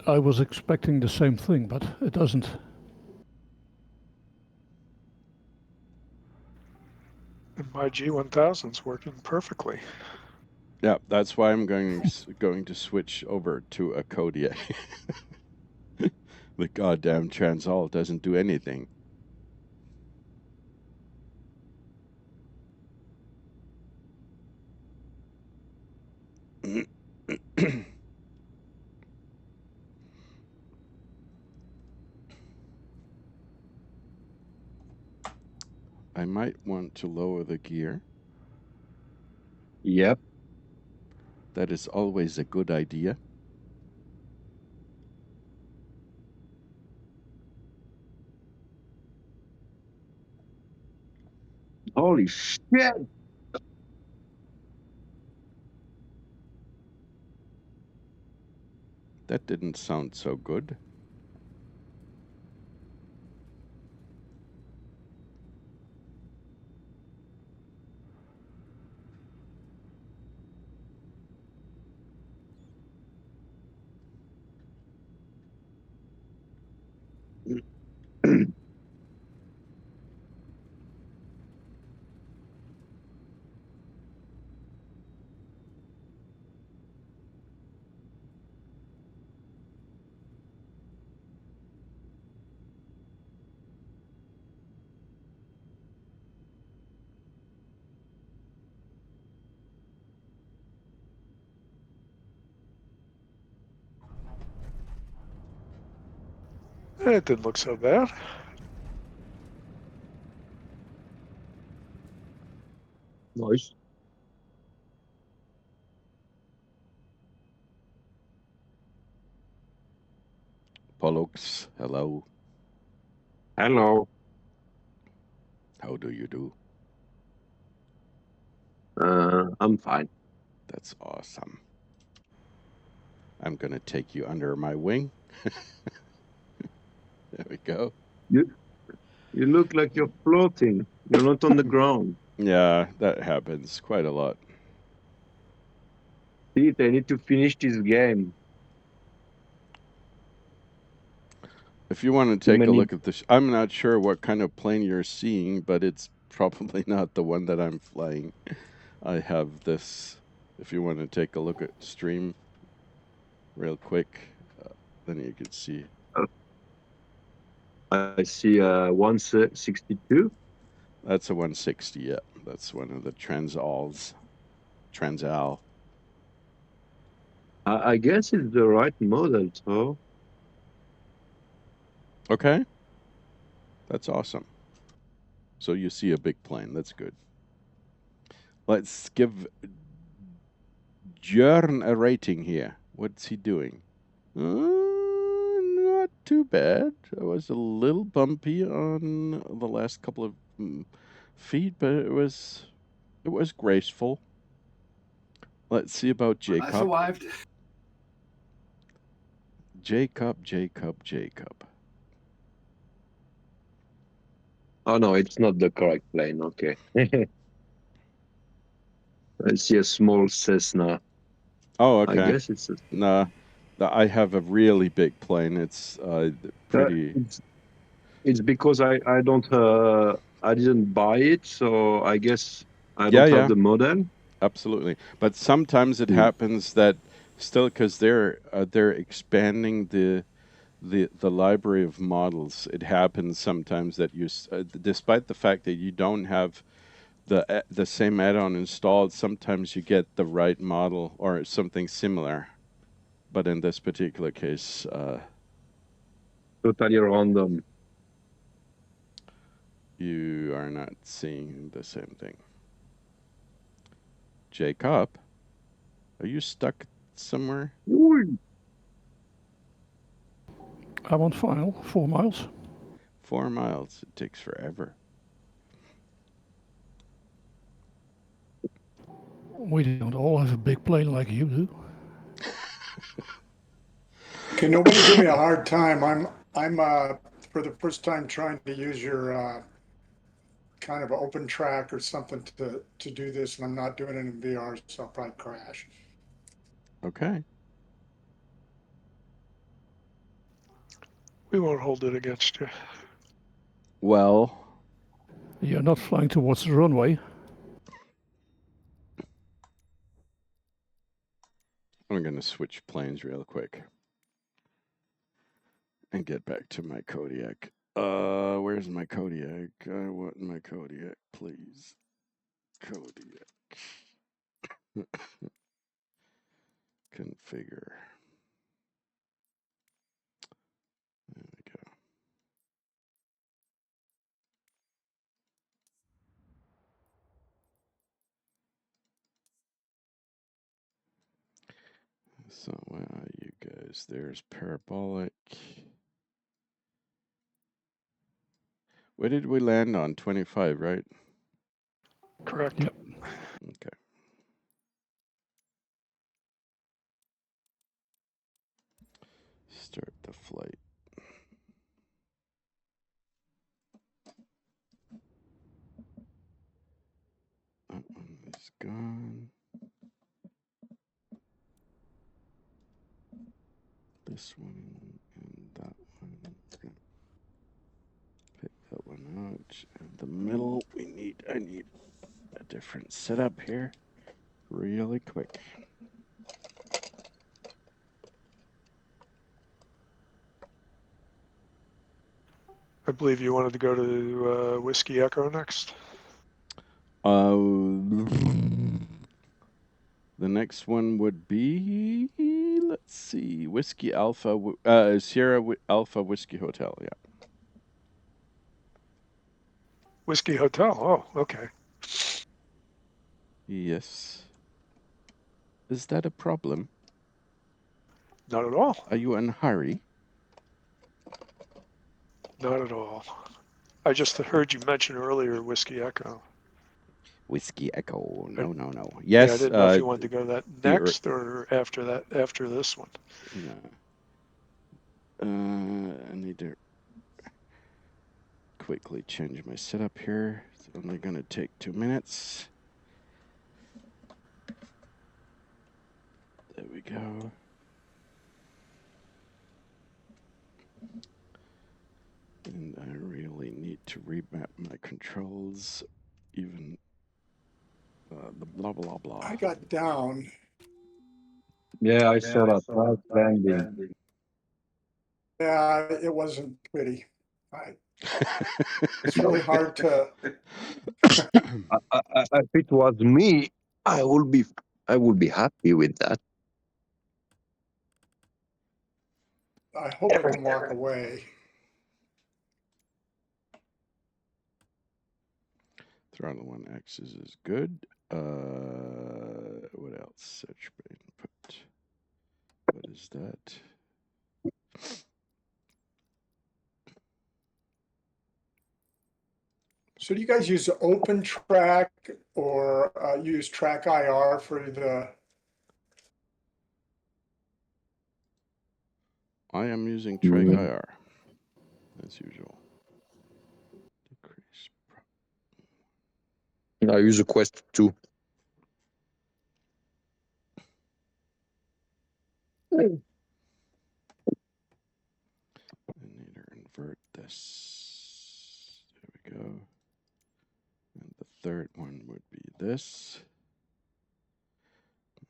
I was expecting the same thing, but it doesn't. And my G1000's working perfectly. Yeah, that's why I'm going to switch over to a Kodiak. The goddamn Transall doesn't do anything. I might want to lower the gear. Yep. That is always a good idea. Holy shit! That didn't sound so good. It didn't look so bad. Nice. Pollux, hello. Hello. How do you do? I'm fine. That's awesome. I'm going to take you under my wing. There we go. You look like you're floating. You're not on the ground. Yeah, that happens quite a lot. Pete, I need to finish this game. If you want to Too take a many. look at this, I'm not sure what kind of plane you're seeing, but it's probably not the one that I'm flying. I have this. If you want to take a look at stream real quick, then you can see. I see 162. That's a 160, yeah. That's one of the Transalls. Transall. I guess it's the right model, so. Okay. That's awesome. So you see a big plane. That's good. Let's give Jörn a rating here. What's he doing? Not too bad. It was a little bumpy on the last couple of feet, but it was graceful. Let's see about I Jacob. survived. Jacob. Oh no, it's not the correct plane. Okay. I see a small Cessna. Oh, I okay. guess it's a. Nah, I have a really big plane. It's pretty. It's because I don't I didn't buy it, so I guess I don't Yeah. have the model. Absolutely. But sometimes it happens that still, because they're expanding the library of models, it happens sometimes that you, despite the fact that you don't have the same add-on installed, sometimes you get the right model or something similar. But in this particular case, Totally random. you are not seeing the same thing. Jacob, are you stuck somewhere? Ooh. I'm on file, 4 miles. 4 miles. It takes forever. We don't all have a big plane like you do. Can nobody give me a hard time? I'm for the first time trying to use your kind of open track or something to do this, and I'm not doing it in VR, so I'll probably crash. Okay. We won't hold it against you. Well, You're not flying towards the runway. I'm going to switch planes real quick and get back to my Kodiak. Where's my Kodiak? I want my Kodiak, please. Kodiak. Configure. There we go. So where are you guys? There's parabolic. Where did we land on? 25, right? Correct. Yep. Okay. Start the flight. That one is gone. This one and that one. Pick that one out. And the middle, I need a different setup here really quick. I believe you wanted to go to Whiskey Echo next. The next one would be, let's see. Whiskey Alpha, Sierra Alpha Whiskey Hotel. Yeah. Whiskey Hotel. Oh, okay. Yes. Is that a problem? Not at all. Are you in a hurry? Not at all. I just heard you mention earlier Whiskey Echo. Whiskey Echo. I- No, no, no. Yeah, I Yes. didn't know if you wanted to go that the next or after that, after this one. No. I need to quickly change my setup here. It's only going to take 2 minutes. There we go. And I really need to remap my controls, even the blah, blah, blah. I got down. Yeah, I saw that crash landing. Yeah, it wasn't pretty. It's really hard to. If it was me, I would be happy with that. I hope I can walk away. Throttle 1 axis is good. What else? Search by input. What is that? So do you guys use open track or use track IR for the? I am using track IR, as usual. Decrease. I use a Quest 2. I need to invert this. There we go. And the third one would be this.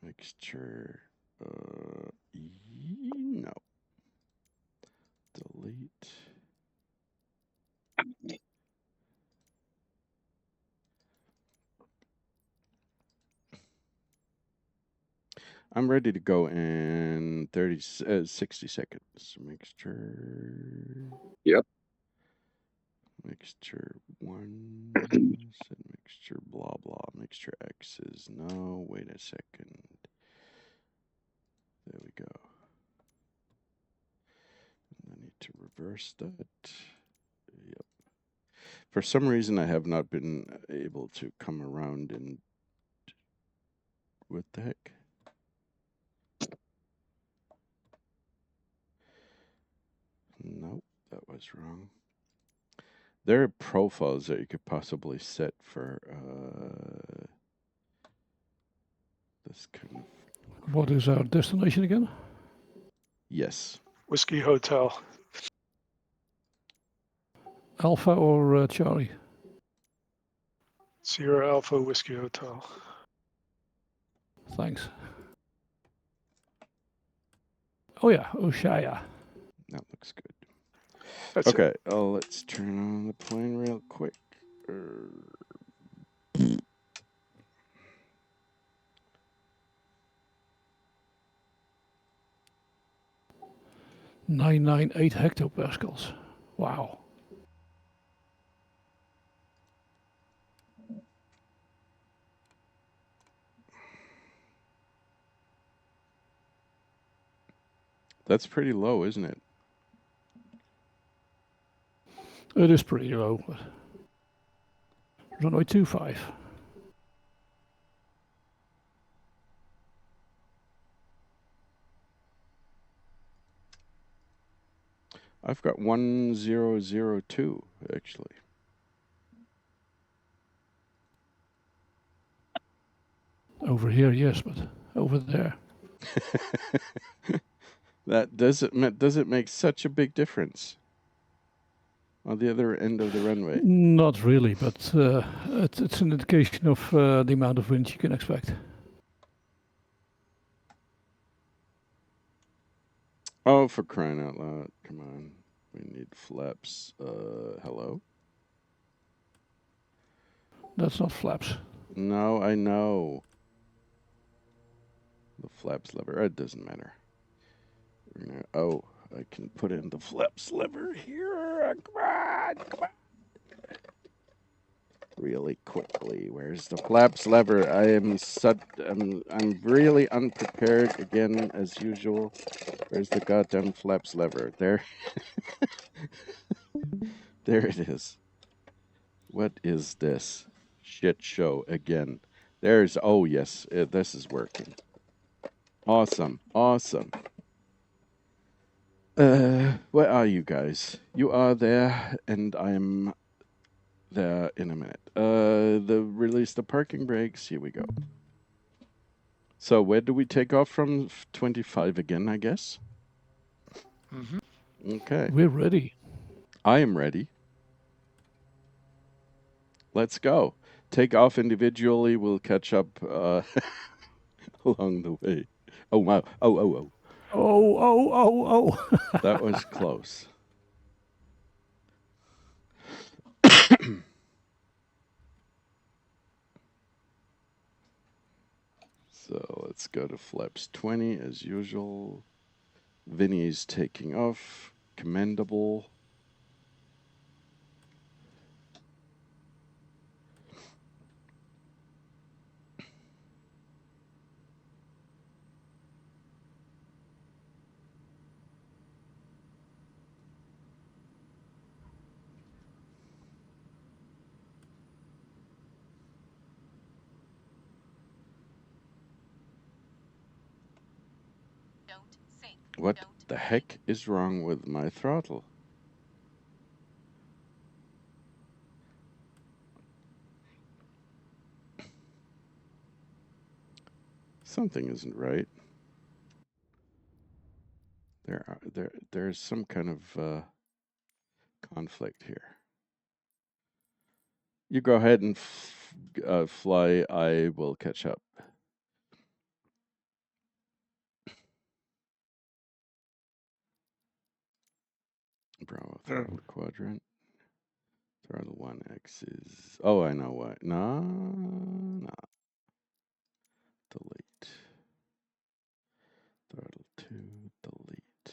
Mixture. No. Delete. I'm ready to go in 60 seconds. Mixture. Yep. Mixture 1. Said mixture blah blah. Mixture X's. No, wait a second. There we go. And I need to reverse that. Yep. For some reason, I have not been able to come around and. What the heck? Nope, that was wrong. There are profiles that you could possibly set for this kind of. What is our destination again? Yes. Whiskey Hotel. Alpha or Charlie? Sierra Alpha Whiskey Hotel. Thanks. Oh yeah, Ushuaia. That looks good. That's okay, let's turn on the plane real quick. 998 hectopascals. Wow. That's pretty low, isn't it? It is pretty low. But runway 25. I've got 1002 actually. Over here, yes, but over there. That does it make such a big difference on the other end of the runway? Not really, but it's an indication of the amount of wind you can expect. Oh, for crying out loud. Come on. We need flaps. Hello? That's not flaps. No, I know. The flaps lever. It doesn't matter. We're gonna, oh, I can put in the flaps lever here. Come on, come on. Really quickly. Where's the flaps lever? I'm really unprepared again as usual. Where's the goddamn flaps lever? There. There it is. What is this shit show again? There's, oh yes, this is working. Awesome, awesome. Where are you guys? You are there, and I'm there in a minute. Release the parking brakes. Here we go. So where do we take off from? 25 again, I guess. Mm-hmm. Okay. We're ready. I am ready. Let's go. Take off individually. We'll catch up along the way. Oh, wow. Oh. Oh. That was close. So let's go to flaps 20 as usual. Vinny's taking off. Commendable. What the heck is wrong with my throttle? Something isn't right. There's some kind of conflict here. You go ahead and fly. I will catch up. Bravo throttle quadrant. Throttle 1x is... Oh, I know what. No. Delete. Throttle 2, delete.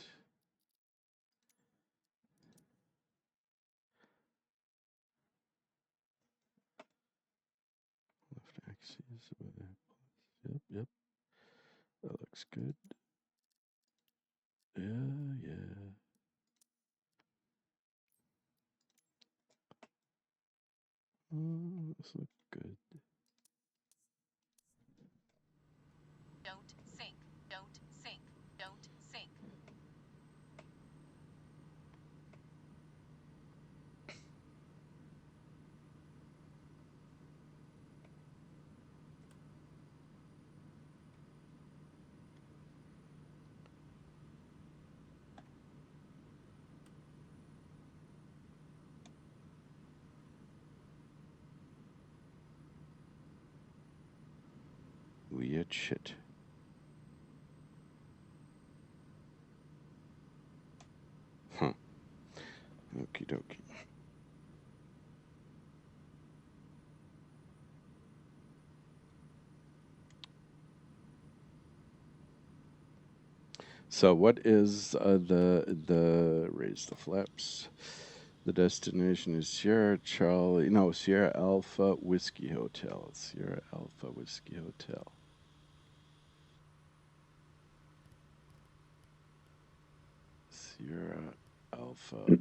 Left axis with it. Yep. That looks good. Yeah. This looks good. Don't sink. Weird shit. Huh. Okie dokie. So what is the raise the flaps? The destination is Sierra Alpha Whiskey Hotel. Sierra Alpha Whiskey Hotel. Sierra Alpha.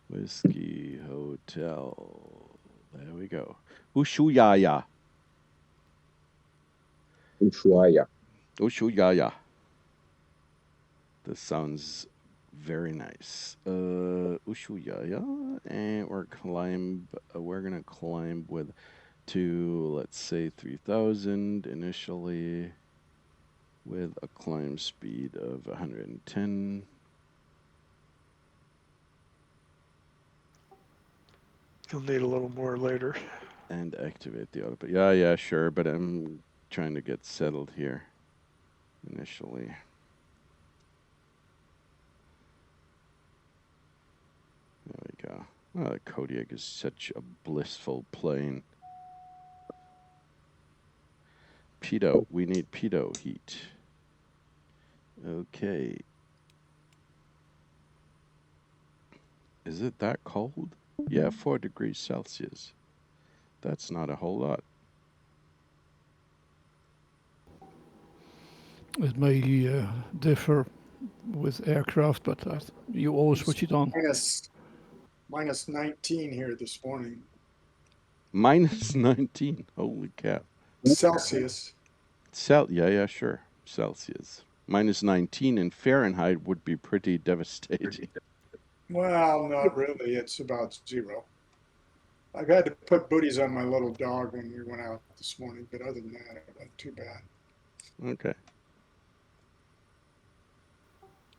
Whiskey Hotel. There we go. Ushuaia. Ushuaia. This sounds very nice. Ushuaia, and we're gonna climb to, let's say, 3,000 initially, with a climb speed of 110. You'll need a little more later. And activate the autopilot. Yeah, sure, but I'm trying to get settled here initially. There we go. Oh, the Kodiak is such a blissful plane. pitot. We need pitot heat. Okay. Is it that cold? Yeah, 4 degrees Celsius. That's not a whole lot. It may differ with aircraft, but you always switch it on. Minus 19 here this morning. Minus 19. Holy cow. Celsius. Yeah, sure. Celsius. Minus 19 in Fahrenheit would be pretty devastating. Well, not really. It's about 0. I've had to put booties on my little dog when we went out this morning, but other than that, it wasn't too bad. Okay.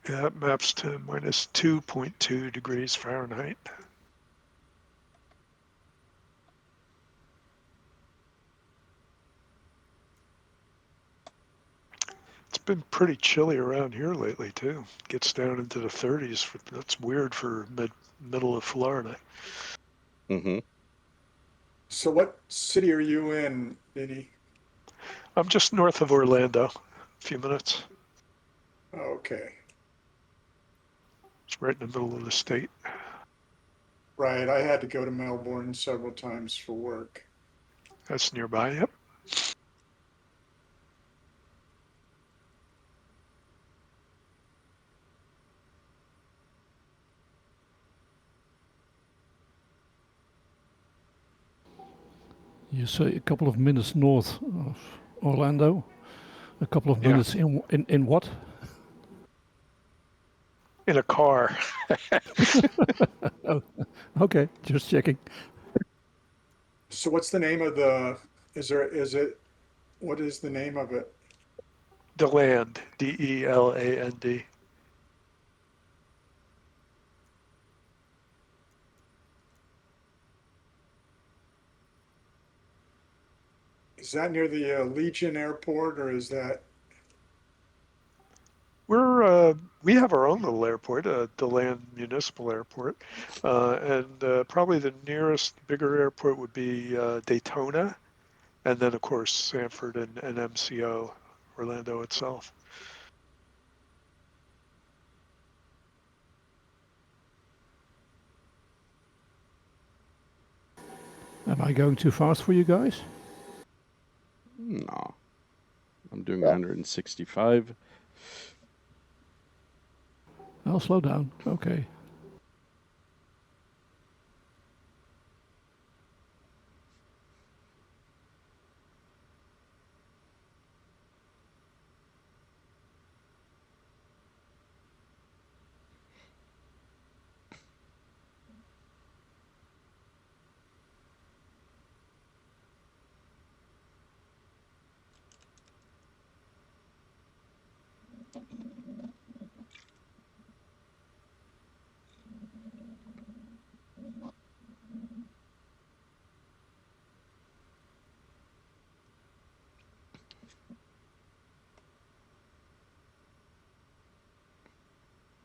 Yeah, it maps to minus 2.2 degrees Fahrenheit. It's been pretty chilly around here lately too. Gets down into the 30s. That's weird for middle of Florida. Mm-hmm. So what city are you in, Vinny? I'm just north of Orlando. A few minutes. Okay. It's right in the middle of the state. Right. I had to go to Melbourne several times for work. That's nearby, yep. You say a couple of minutes north of Orlando. A couple of minutes in what? In a car. Oh, okay, just checking. So what's the name of what is the name of it? DeLand, DELAND. Is that near the Legion Airport, or is that? We have our own little airport, DeLand Municipal Airport, and probably the nearest bigger airport would be Daytona, and then of course Sanford and MCO, Orlando itself. Am I going too fast for you guys? No. I'm doing 165. I'll slow down. Okay.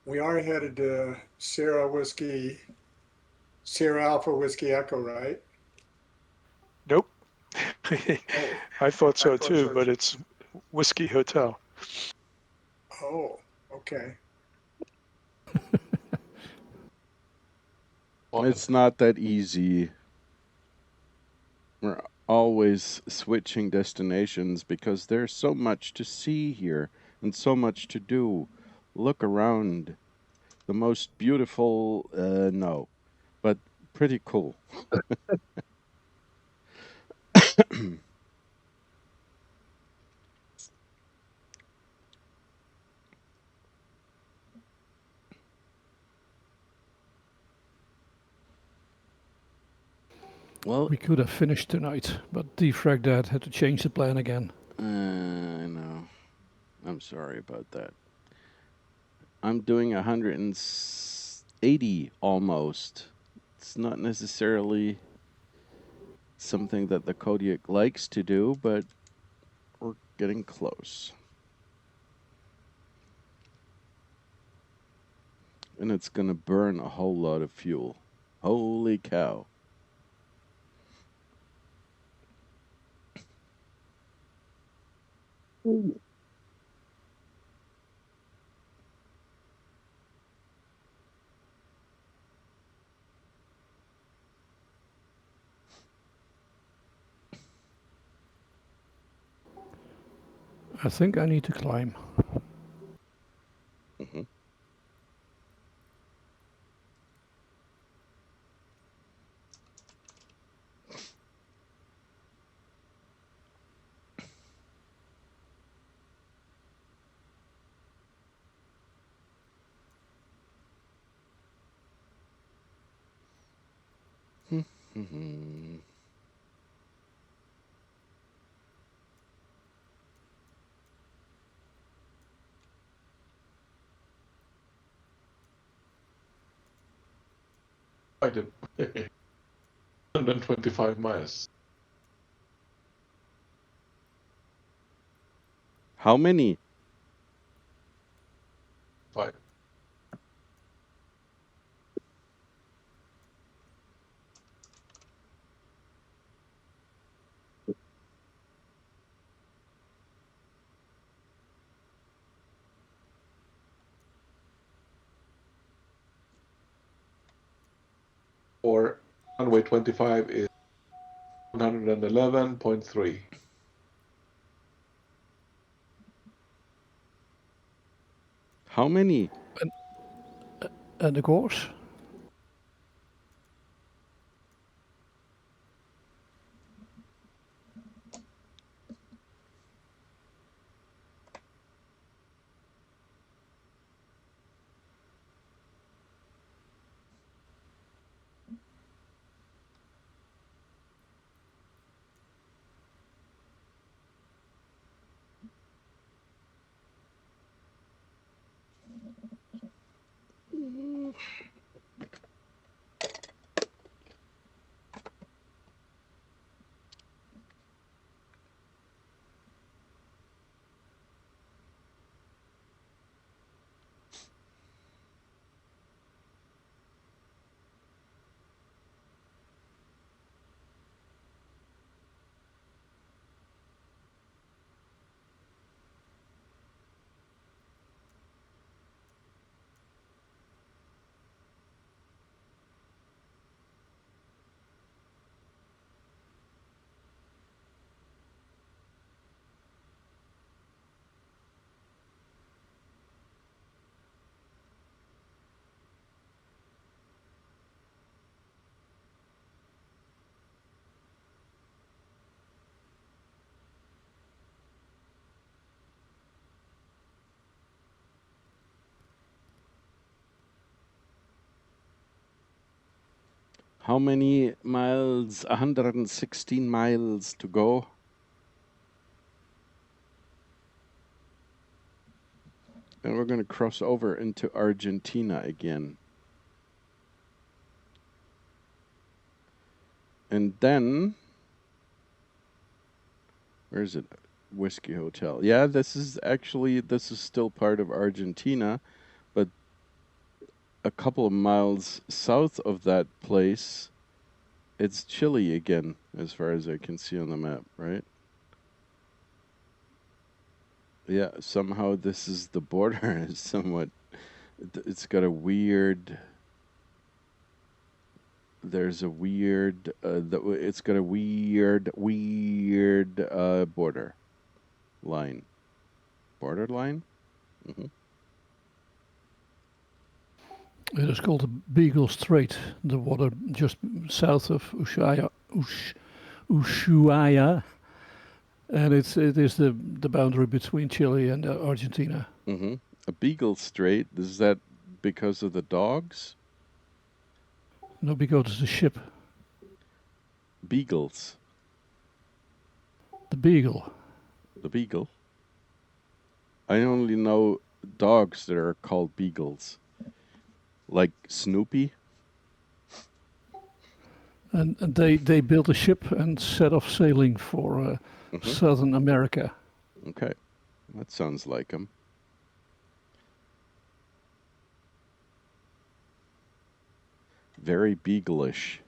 We are headed to Sierra Alpha Whiskey Echo, right? Nope. I thought so too, but it's Whiskey Hotel. Oh, okay. It's not that easy. We're always switching destinations because there's so much to see here and so much to do. Look around. The most beautiful, no, but pretty cool. Well, We could have finished tonight, but Defrag Dad had to change the plan again. I know. I'm sorry about that. I'm doing 180 almost. It's not necessarily something that the Kodiak likes to do, but we're getting close. And it's going to burn a whole lot of fuel. Holy cow. I think I need to climb. Mhm. Mhm. I did 125 miles. How many? 5. Or runway 25 is 111.3. How many? And the course? How many miles? 116 miles to go. And we're going to cross over into Argentina again. And then, where is it? Whiskey Hotel. Yeah, this is still part of Argentina, but a couple of miles south of that place, it's Chile again, as far as I can see on the map, right? Yeah, somehow this is the border is somewhat, it's got a weird, there's a weird, it's got a weird border line. Borderline? Mm-hmm. It is called the Beagle Strait, the water just south of Ushuaia, and it is the boundary between Chile and Argentina. Mm-hmm. A Beagle Strait, is that because of the dogs? No, because it's the ship, Beagles. the Beagle. The Beagle. I only know dogs that are called beagles. Like Snoopy. And they built a ship and set off sailing for Southern America. Okay, that sounds like them. Very beaglish.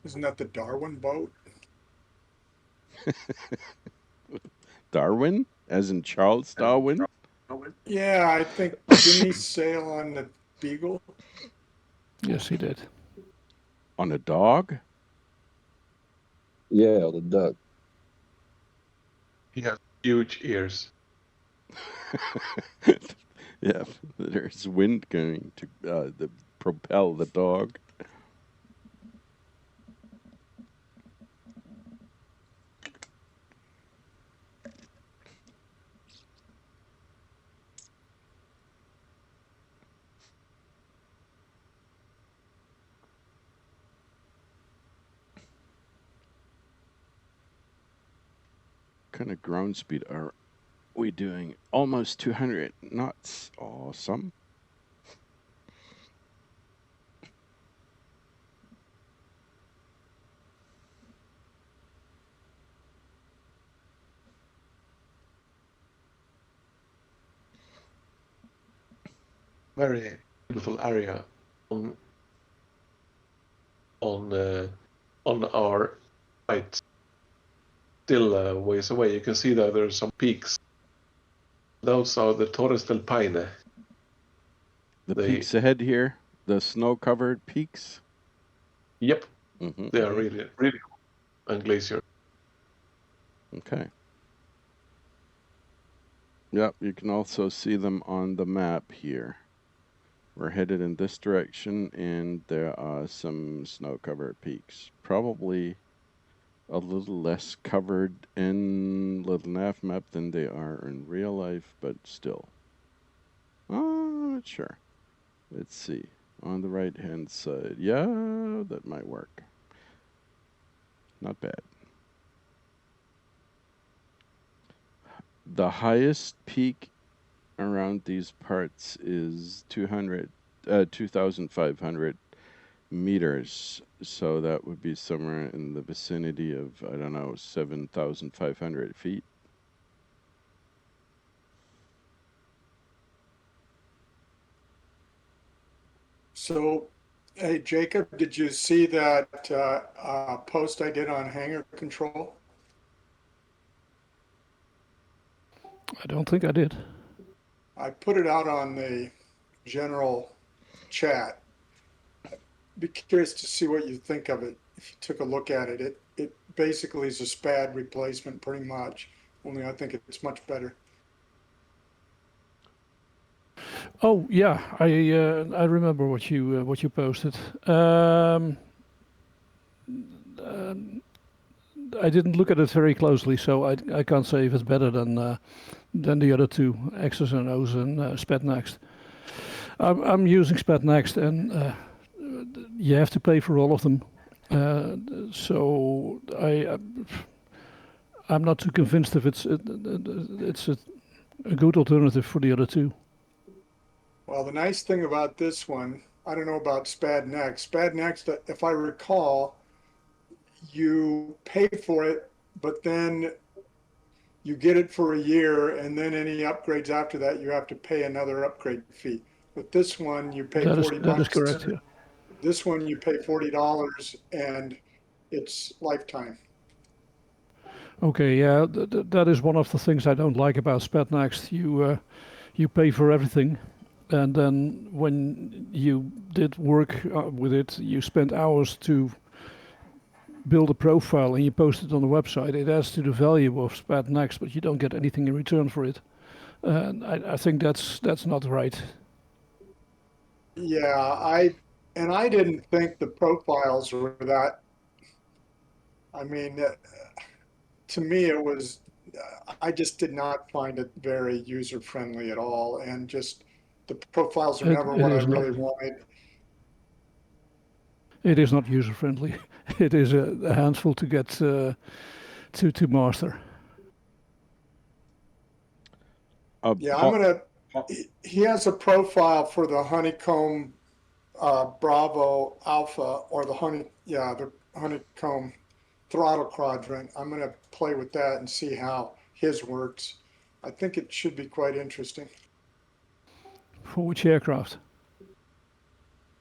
Isn't that the Darwin boat? Darwin, as in Charles Darwin. Yeah, I think, didn't he sail on the Beagle? Yes, he did. On a dog? Yeah, the duck. He has huge ears. Yeah, there's wind going to propel the dog. What kind of ground speed are we doing? Almost 200 knots. Awesome. Very beautiful area on our right. Still ways away. You can see that there's some peaks. Those are the Torres del Paine. The peaks ahead here, the snow-covered peaks. Yep, Mm-hmm. they are really, really cool. And glacier. Okay. Yep, you can also see them on the map here. We're headed in this direction, and there are some snow-covered peaks. Probably a little less covered in Little Nav map than they are in real life, but still. I'm not sure. Let's see. On the right-hand side. Yeah, that might work. Not bad. The highest peak around these parts is 2,500 meters. So that would be somewhere in the vicinity of, I don't know, 7,500 feet. So, hey, Jacob, did you see that post I did on hangar control? I don't think I did. I put it out on the general chat. I'd be curious to see what you think of it if you took a look at it. It basically is a SPAD replacement, pretty much. Only I think it's much better. Oh yeah, I remember what you posted. I didn't look at it very closely, so I can't say if it's better than the other two, X's and O's and SPAD Next. I'm using SPAD Next, and you have to pay for all of them. So I'm not too convinced if it's a good alternative for the other two. Well, the nice thing about this one, I don't know about SPAD Next. SPAD Next, if I recall, you pay for it, but then you get it for a year, and then any upgrades after that, you have to pay another upgrade fee. With this one, you pay $40. That is correct. Yeah. This one, you pay $40, and it's lifetime. Okay, yeah, that is one of the things I don't like about SPAD Next. You pay for everything, and then when you did work with it, you spent hours to build a profile and you post it on the website. It adds to the value of SPAD Next, but you don't get anything in return for it. And I think that's not right. Yeah, I didn't think the profiles were that. I mean, to me, it was. I just did not find it very user friendly at all, and just the profiles are never what I really wanted. It is not user friendly. It is a handful to get to master. Yeah, I'm gonna. He has a profile for the honeycomb Bravo Alpha or the honeycomb throttle quadrant. I'm gonna play with that and see how his works. I think it should be quite interesting. For which aircraft?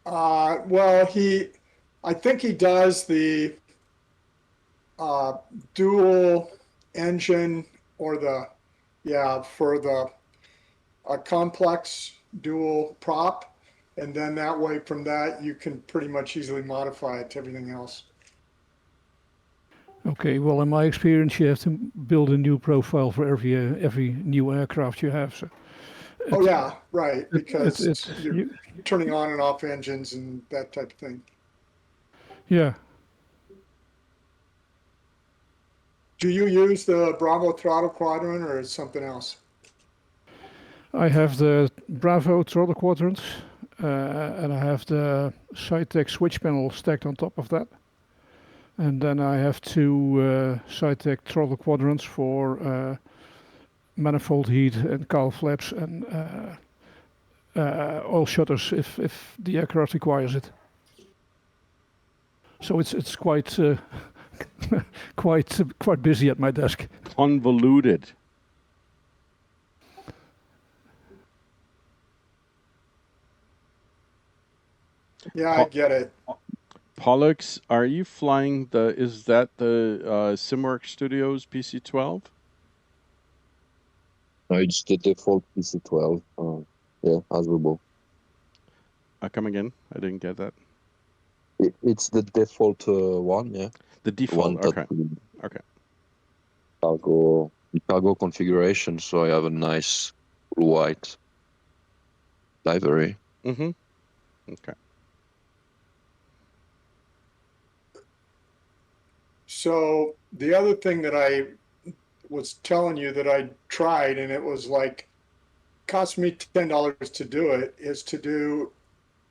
Well, I think he does the dual engine or for the complex dual prop. And then that way from that, you can pretty much easily modify it to everything else. Okay, well, in my experience, you have to build a new profile for every new aircraft you have. So Oh yeah, right, because you're you, turning on and off engines and that type of thing. yeah. Do you use the Bravo throttle quadrant or is something else? I have the Bravo throttle quadrants, and I have the SciTech switch panel stacked on top of that. And then I have two SciTech throttle quadrants for manifold heat and cowl flaps and oil shutters if the aircraft requires it. So it's quite quite busy at my desk. Convoluted. Yeah, I get it. Pollux, are you flying is that the SimWorks Studios PC-12? No, it's the default PC-12. Yeah, Hasbro. Come again? I didn't get that. It's the default one, yeah. The default, One okay. Okay. Cargo configuration, so I have a nice white livery. Mm-hmm. Okay. So the other thing that I was telling you that I tried and it was like cost me $10 to do it is to do,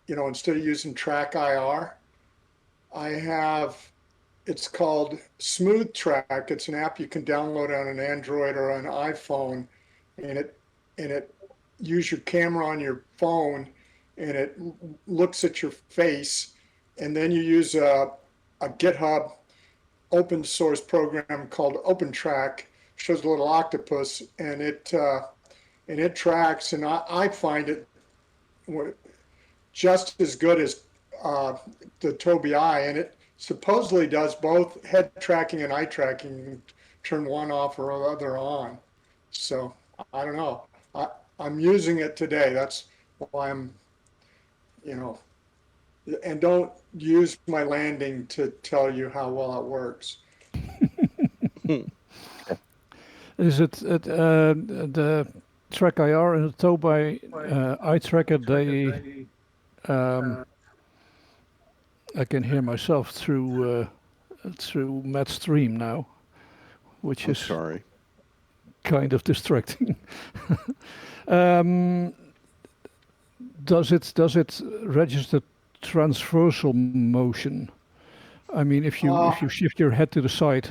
instead of using Track IR, I have it's called Smooth Track. It's an app you can download on an Android or an iPhone, and it use your camera on your phone, and it looks at your face, and then you use a GitHub open source program called OpenTrack. Shows a little octopus, and it tracks, and I find it just as good as the Tobii Eye, and it supposedly does both head tracking and eye tracking. You can turn one off or the other on. So I don't know. I'm using it today. That's why I'm, and don't use my landing to tell you how well it works. Is it the Track IR and the Tobii eye tracker? They I can hear myself through Matt's stream now, which is sorry. kind of distracting. Does it register transversal motion? I mean, if you shift your head to the side,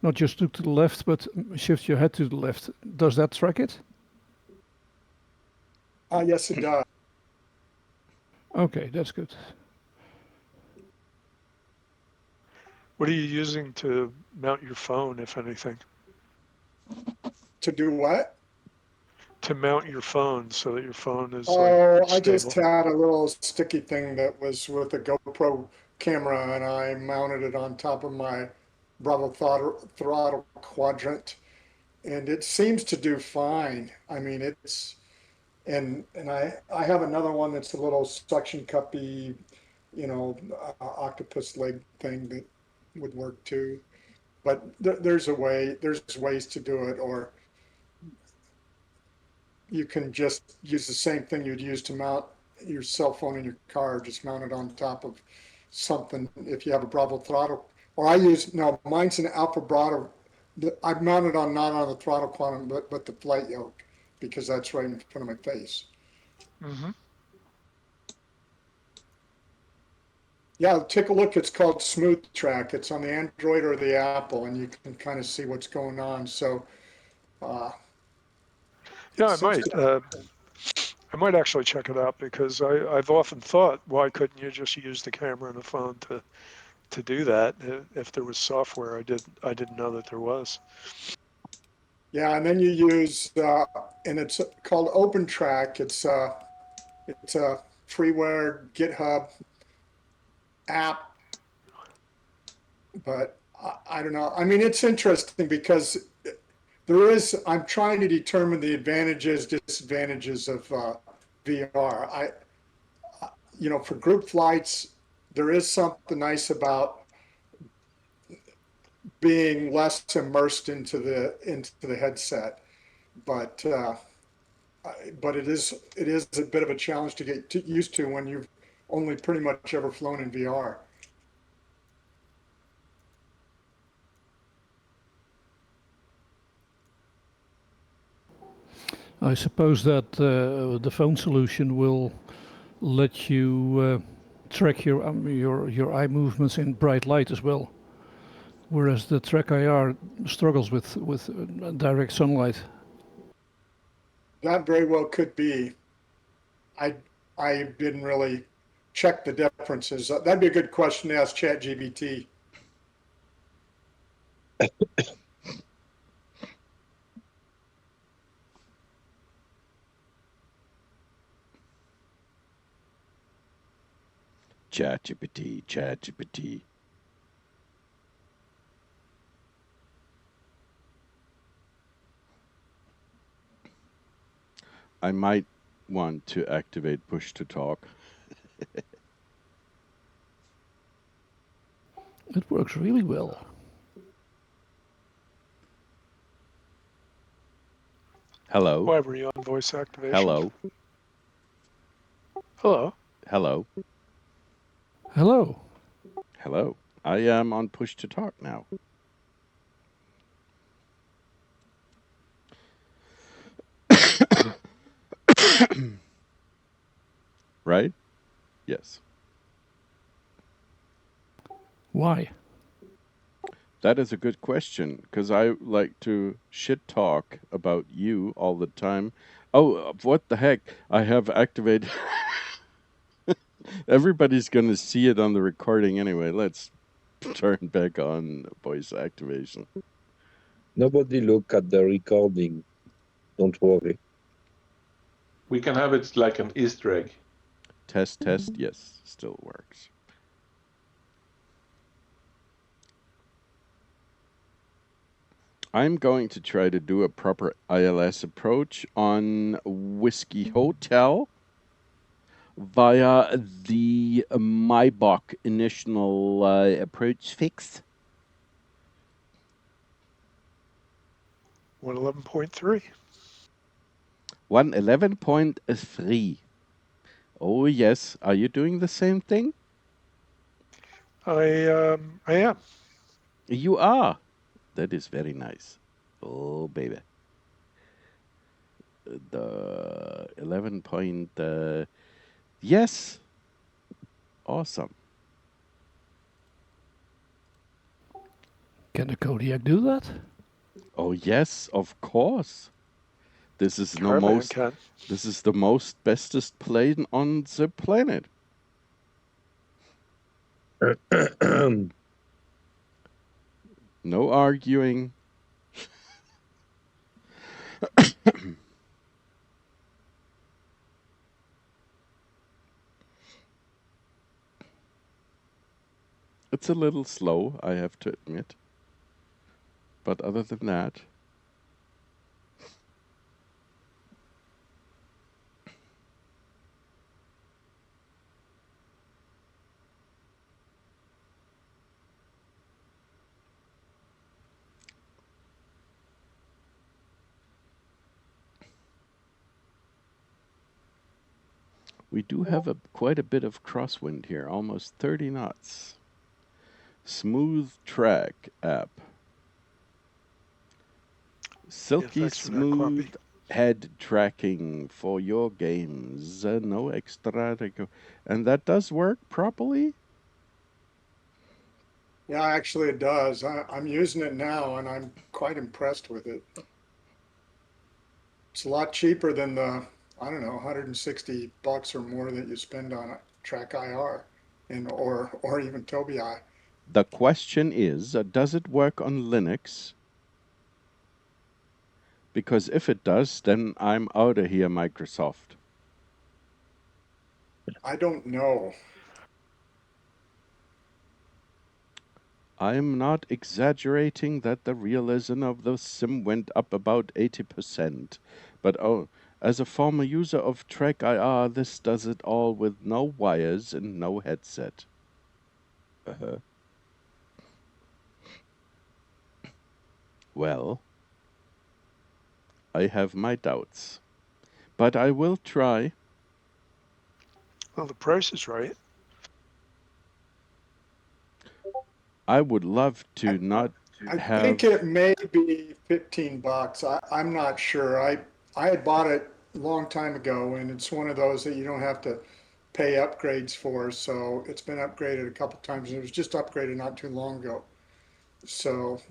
not just look to the left, but shift your head to the left, does that track it? Yes, it does. Okay, that's good. What are you using to mount your phone, if anything? To do what? To mount your phone so that your phone is I just had a little sticky thing that was with a GoPro camera, and I mounted it on top of my Bravo throttle quadrant, and it seems to do fine. I mean, and I have another one that's a little suction cuppy, octopus leg thing that would work too. But there's ways to do it, or you can just use the same thing you'd use to mount your cell phone in your car, just mount it on top of something if you have a Bravo throttle. Or mine's an Alpha Bravo. I mounted on not on the throttle quantum, but the flight yoke, because that's right in front of my face. Mm-hmm. Yeah, take a look. It's called Smooth Track. It's on the Android or the Apple, and you can kind of see what's going on. So, yeah, I might actually check it out, because I've often thought, why couldn't you just use the camera and the phone to do that? If there was software, I didn't know that there was. Yeah, and then you use and it's called OpenTrack. It's a freeware GitHub app, but I don't know. I mean, it's interesting because I'm trying to determine the advantages, disadvantages of VR. For group flights, there is something nice about being less immersed into the headset, but it is a bit of a challenge to get used to when you've only pretty much ever flown in VR. I suppose that the phone solution will let you track your eye movements in bright light as well, whereas the Track IR struggles with direct sunlight. That very well could be. I didn't really check the differences. That'd be a good question to ask ChatGPT. ChatGPT. I might want to activate push to talk. It works really well. Hello. Why were you on voice activation? Hello. Hello. Hello. Hello. Hello. I am on push to talk now. Right? Yes. Why? That is a good question, because I like to shit talk about you all the time. Oh, what the heck? I have activated. Everybody's going to see it on the recording anyway. Let's turn back on voice activation. Nobody look at the recording. Don't worry. We can have it like an Easter egg. Test, yes, still works. I'm going to try to do a proper ILS approach on Whiskey Hotel via the Maybach initial approach fix. 111.3. 111.3. Oh, yes. Are you doing the same thing? I am. You are. That is very nice. Oh, baby. The 11 point... yes. Awesome. Can the Kodiak do that? Oh, yes, of course. This is This is the most bestest plane on the planet. No arguing. It's a little slow, I have to admit. But other than that... We do have quite a bit of crosswind here, almost 30 knots. Smooth Track app. Silky smooth head tracking for your games. No extra. And that does work properly? Yeah, actually it does. I'm using it now and I'm quite impressed with it. It's a lot cheaper than the, I don't know, $160 or more that you spend on a Track IR or even Tobii. The question is, does it work on Linux? Because if it does, then I'm out of here, Microsoft. I don't know. I'm not exaggerating that the realism of the sim went up about 80%. But as a former user of Trek IR, this does it all with no wires and no headset. Well, I have my doubts. But I will try. Well, the price is right. I would love to not I have... think it may be $15. I'm not sure. I had bought it a long time ago, and it's one of those that you don't have to pay upgrades for. So it's been upgraded a couple times, and it was just upgraded not too long ago. So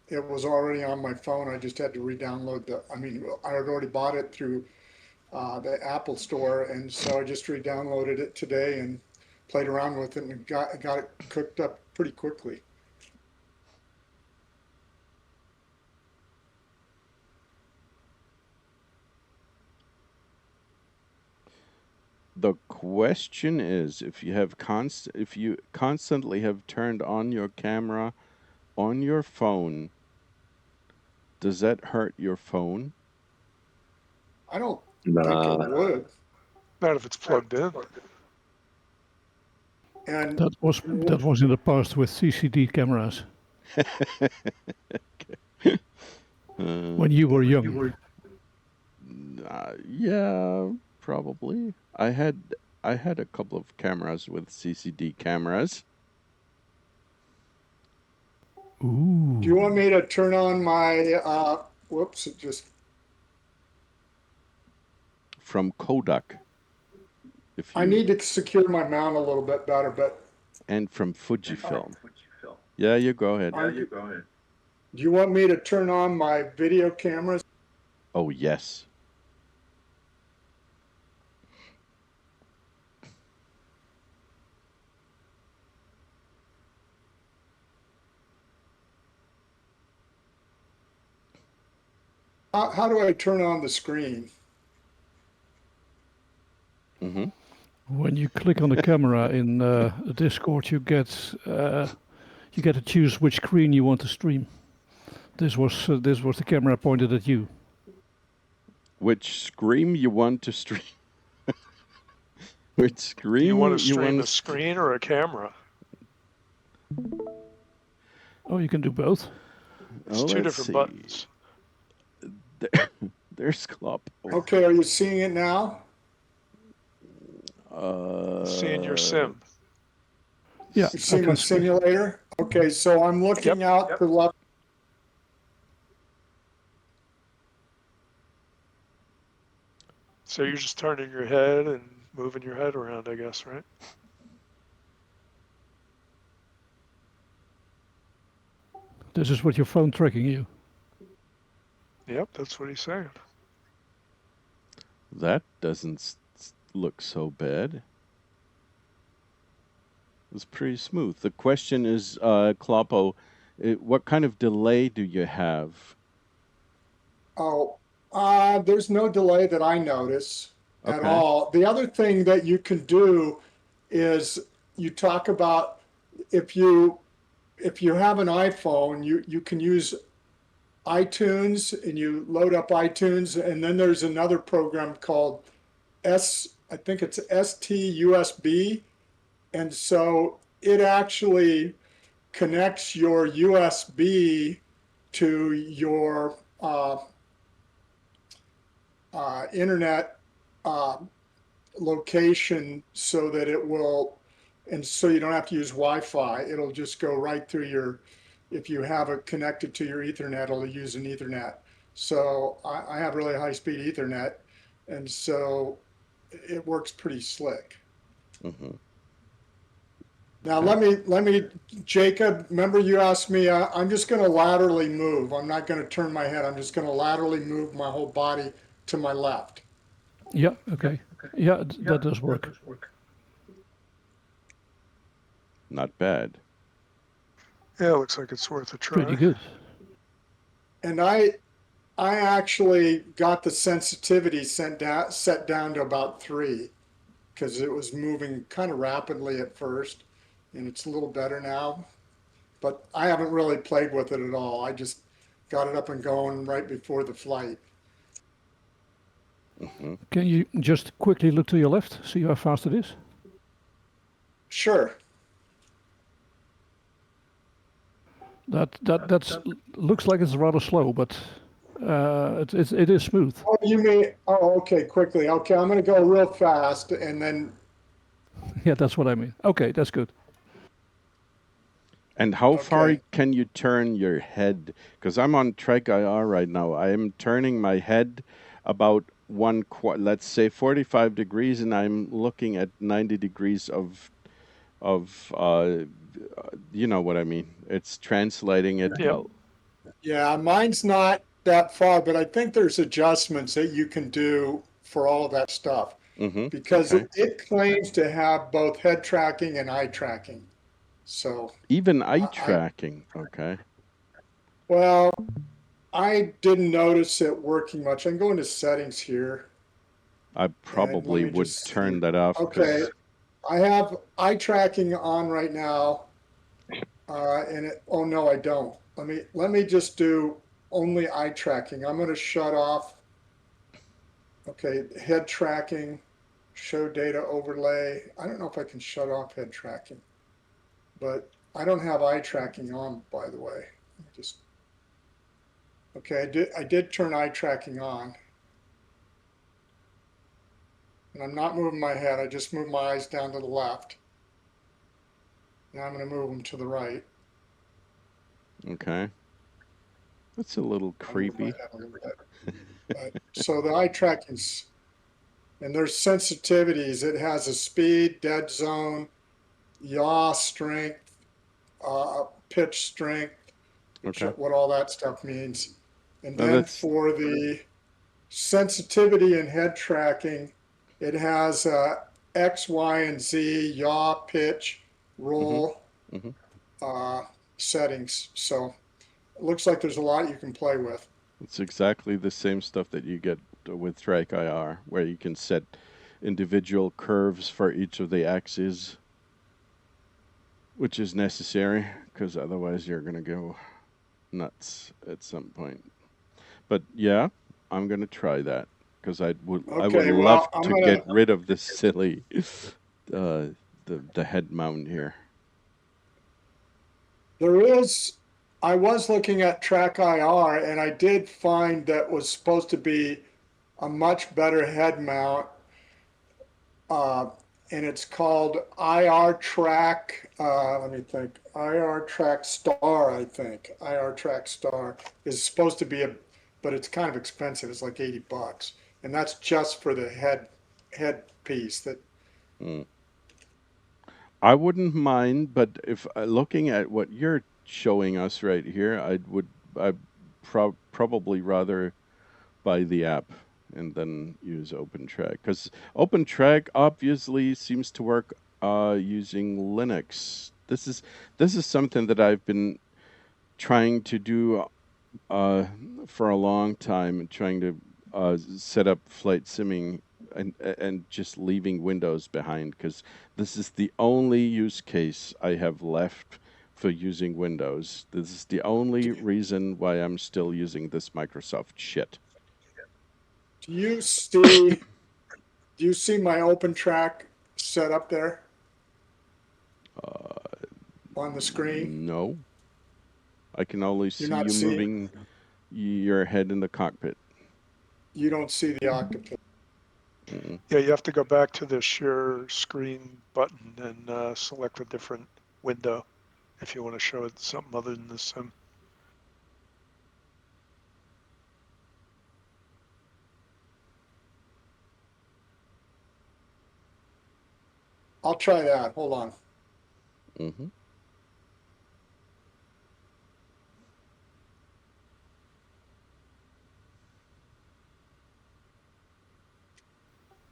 it was already on my phone. I just had to re-download I had already bought it through the Apple Store, and so I just re-downloaded it today and played around with it and got it cooked up pretty quickly. The question is, if you constantly have turned on your camera on your phone, does that hurt your phone? I don't think it would. Not if it's plugged in. And That was in the past with CCD cameras when you were young. Yeah, probably. I had a couple of cameras with CCD cameras. Ooh. do you want me to turn on my, whoops, it just, From Kodiak. I need to secure my mount a little bit better, but. And from Fujifilm. Yeah, you go ahead. Do you want me to turn on my video cameras? Oh, yes. How do I turn on the screen? Mm-hmm. When you click on the camera in Discord, you get to choose which screen you want to stream. This was the camera pointed at you. Which screen you want to stream? Which screen Do you want to stream a screen or a camera? Oh, you can do both. It's two different buttons. There's Klopp. Okay, are you seeing it now? Seeing your sim. Yeah, You see my simulator? Okay, so I'm looking out the left. So you're just turning your head and moving your head around, I guess, right? This is what your phone tracking you. Yep, that's what he's saying. That doesn't look so bad. It's pretty smooth. The question is, Kloppo, what kind of delay do you have? Oh, there's no delay that I notice at Okay. all. The other thing that you can do is you talk about if you have an iPhone, you can use iTunes and you load up iTunes, and then there's another program called I think it's STUSB, and so it actually connects your USB to your internet location so that it will, and so you don't have to use Wi-Fi. It'll just go right through if you have it connected to your Ethernet, it'll use an Ethernet. So I have really high-speed Ethernet, and so it works pretty slick. Mm-hmm. Now let me, Jacob, remember you asked me, I'm just going to laterally move. I'm not going to turn my head. I'm just going to laterally move my whole body to my left. Yeah, okay. Yeah, that does work. Not bad. Yeah, it looks like it's worth a try. Pretty good. And I actually got the sensitivity set down to about 3 because it was moving kind of rapidly at first, and it's a little better now. but I haven't really played with it at all. I just got it up and going right before the flight. Hmm. Can you just quickly look to your left, see how fast it is? Sure. That's looks like it's rather slow, but it is smooth. Oh, you mean, oh, okay, quickly. Okay, I'm going to go real fast and then, Yeah, that's what I mean. Okay, that's good. And how far okay. can you turn your head? Because I'm on Trek IR right now. I am turning my head about let's say 45 degrees, and I'm looking at 90 degrees of you know what I mean. It's translating it. Yep. Yeah, mine's not that far, but I think there's adjustments that you can do for all of that stuff because Okay. it claims to have both head tracking and eye tracking. So Even eye I tracking. Okay. well, I didn't notice it working much. I can go into settings here I and let probably me would just see. turn that off Okay, because I have eye tracking on right now, and oh no, I don't. Let me just do only eye tracking. I'm going to shut off. Okay, head tracking, show data overlay. I don't know if I can shut off head tracking, but I don't have eye tracking on, by the way. Just okay. I did turn eye tracking on, and I'm not moving my head. I just move my eyes down to the left. Now I'm going to move them to the right. okay. That's a little I move my creepy. head a little bit. But so the eye tracking's and there's sensitivities. It has a speed, dead zone, yaw strength, pitch strength, which Okay. what all that stuff means. And Now then that's for the sensitivity and head tracking, it has X, Y, and Z, yaw, pitch, hmm roll hmm uh, settings. So it looks like there's a lot you can play with. it's exactly the same stuff that you get with Trek IR, where you can set individual curves for each of the axes, which is necessary because otherwise you're gonna go nuts at some point. But yeah, I'm gonna try that because I would Okay, love well, I'm to gonna. get rid of this silly uh, the head mount here. There is. I was looking at Track IR, and I did find that was supposed to be a much better head mount, uh, and it's called IR Track. Let me think. IR Track Star, I think. IR Track Star is supposed to be but it's kind of expensive. It's like $80, and that's just for the head piece. That Mm. I wouldn't mind, but if looking at what you're showing us right here, I'd probably rather buy the app and then use OpenTrack because OpenTrack obviously seems to work using Linux. This is something that I've been trying to do for a long time, trying to set up flight simming and just leaving Windows behind because this is the only use case I have left for using Windows. This is the only reason why I'm still using this Microsoft shit. do you see? Do you see my OpenTrack set up there Uh, on the screen? no, I can only You're see not you seeing. moving your head in the cockpit. You don't see the octopus. Mm-mm. Yeah, you have to go back to the share screen button and select a different window if you want to show it something other than the sim. I'll try that. Hold on. Mm-hmm.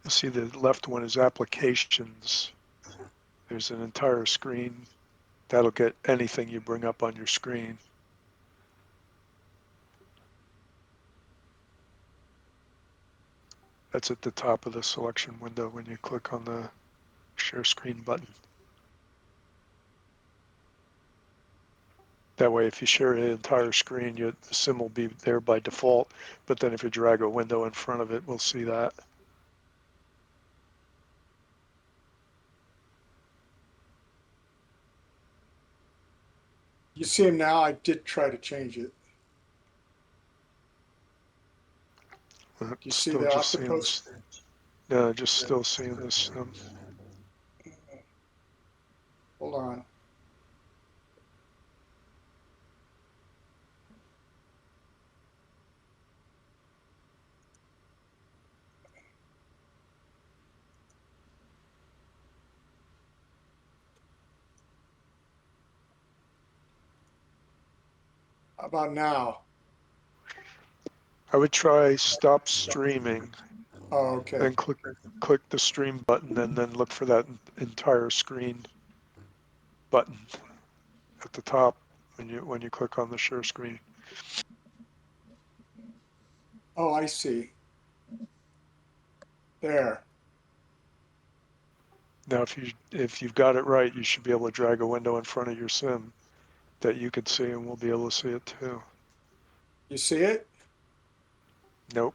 You'll see the left one is applications. There's an entire screen. That'll get anything you bring up on your screen. That's at the top of the selection window when you click on the share screen button. That way, if you share the entire screen, the sim will be there by default. But then if you drag a window in front of it, we'll see that. You see him now? I did try to change it. You see Still the just seeing octopus? this. No, just still seeing this. Hold on. How about now? I would try stop streaming. Oh, okay. Then click the stream button, and then look for that entire screen button at the top when you click on the share screen. Oh, I see. There. Now, if you've got it right, you should be able to drag a window in front of your sim that you can see, and we'll be able to see it too. You see it? Nope.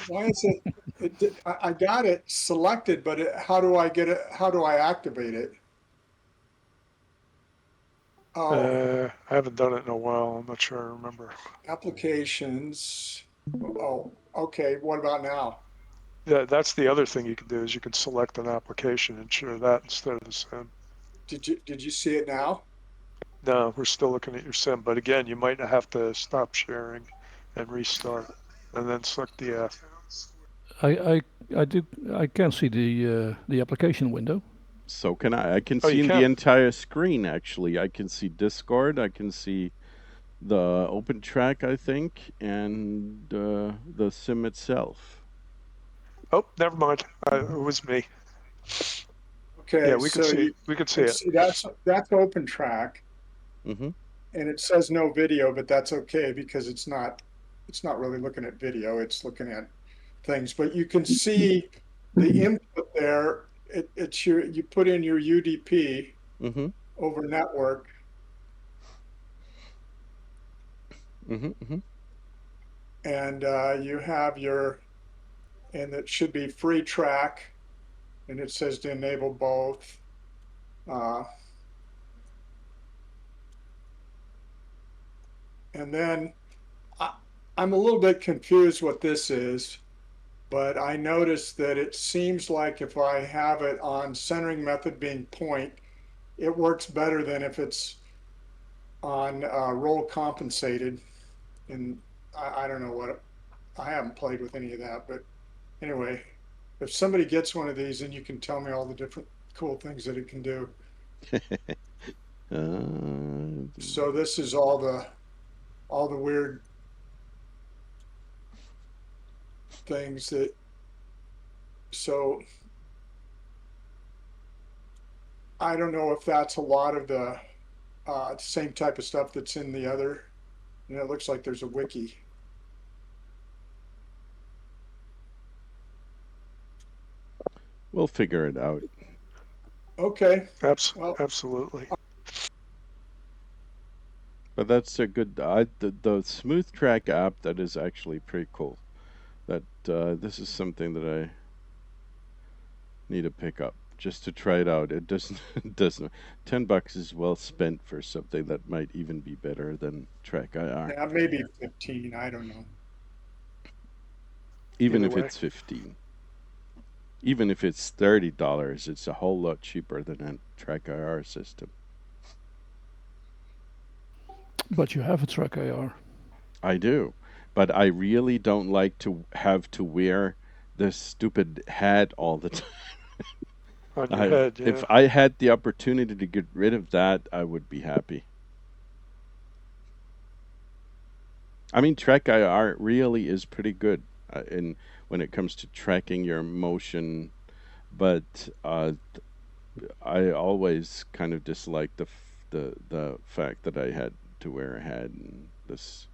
Why is it? I got it selected, but how do I get it? How do I activate it? Oh, I haven't done it in a while. I'm not sure I remember. applications. Oh, okay. What about now? Yeah, that's the other thing you can do is you can select an application and share that instead of the sim. Did you see it now? No, we're still looking at your sim, but again, you might have to stop sharing and restart, and then select the F. I can see the application window. So can I. I can Oh, you see in the can. entire screen, actually. I can see Discord, I can see the open track, I think, and the sim itself. Oh, never mind. It was me. Okay, Yeah, we can so see. you We can see can it. see that's open track, Mm-hmm. and it says no video, but that's okay because it's not really looking at video. It's looking at things, but you can see the input there. It's you put in your UDP Mm-hmm. over network, Mm-hmm. Mm-hmm. and you have and it should be free track, and it says to enable both. Uh, and then I'm a little bit confused what this is, but I noticed that it seems like if I have it on centering method being point, it works better than if it's on roll compensated. And I don't know I haven't played with any of that, but anyway, if somebody gets one of these, then you can tell me all the different cool things that it can do. So this is all the weird things so I don't know if that's a lot of the same type of stuff that's in the other. And it looks like there's a wiki. We'll figure it out. Okay. Well, Absolutely. But that's a good. The Smooth Track app, that is actually pretty cool. That this is something that I need to pick up just to try it out. It doesn't. It doesn't. $10 is well spent for something that might even be better than Track IR. yeah, maybe 15. I don't know. Even Either if way. it's 15. Even if it's $30, it's a whole lot cheaper than a Track IR system. But you have a track AR. I do, but I really don't like to have to wear this stupid hat all the time. On your head, yeah. If I had the opportunity to get rid of that, I would be happy. I mean, Track IR really is pretty good in when it comes to tracking your motion, but I always kind of disliked the fact that I had to wear a hat and this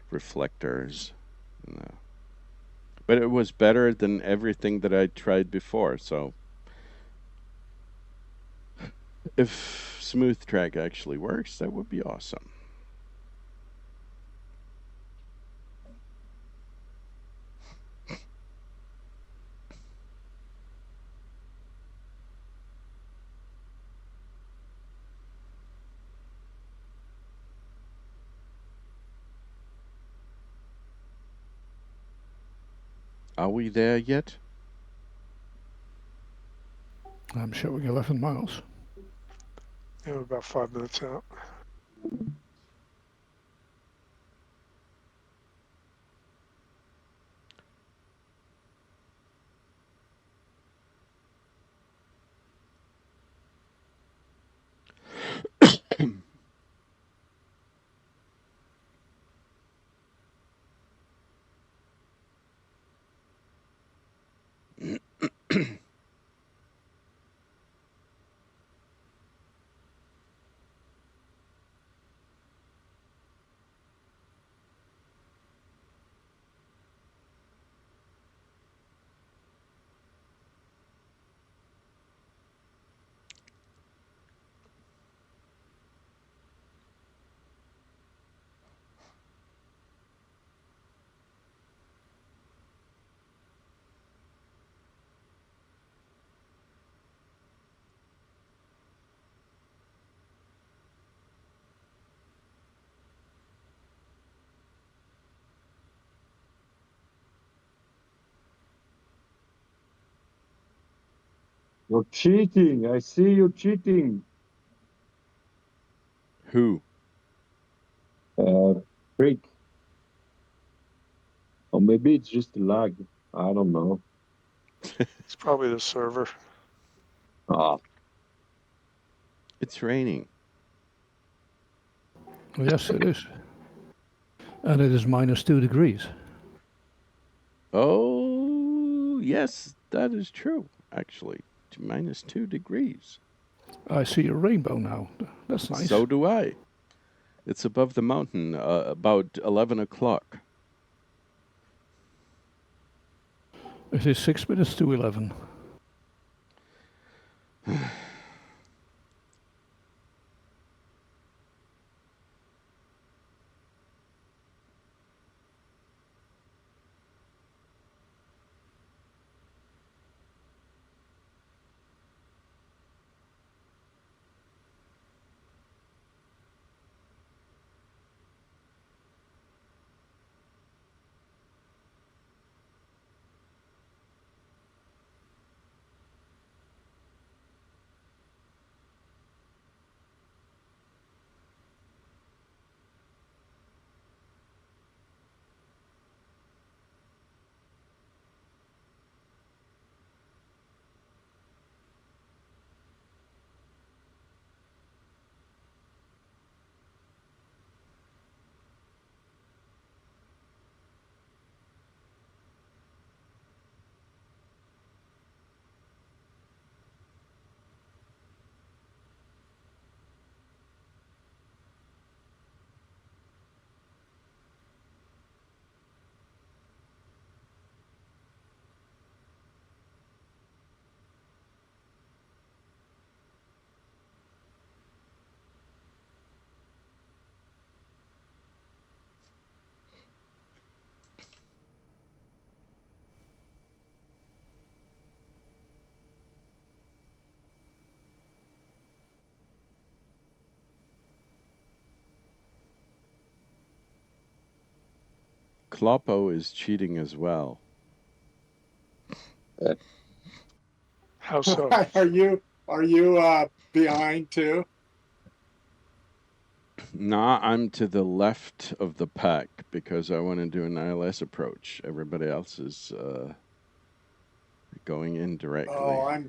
reflectors. But it was better than everything that I tried before, so If smooth track actually works, that would be awesome. Are we there yet? I'm showing 11 miles. Yeah, we're about 5 minutes out. You're cheating. I see you cheating. Who? Freak. Or maybe it's just a lag. I don't know. It's probably the server. Ah, It's raining. Yes, it is. And it is minus 2 degrees. Oh, yes, that is true, actually. Minus 2 degrees. I see a rainbow now. That's nice. So do I. It's above the mountain, about 11 o'clock. It is 6 minutes to 11. Kloppo is cheating as well. How so? Are you behind too? Nah, I'm to the left of the pack because I want to do an ILS approach. Everybody else is going in directly. Oh,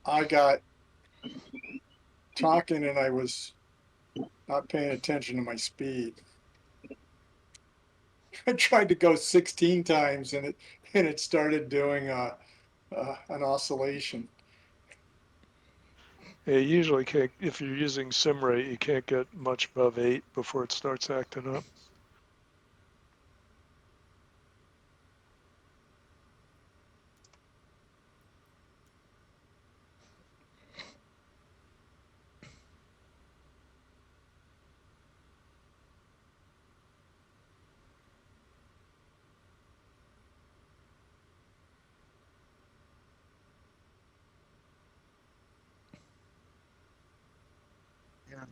I got talking and I was not paying attention to my speed. I tried to go 16 times and it started doing an oscillation. Yeah, you usually can't, if you're using sim rate, you can't get much above 8 before it starts acting up.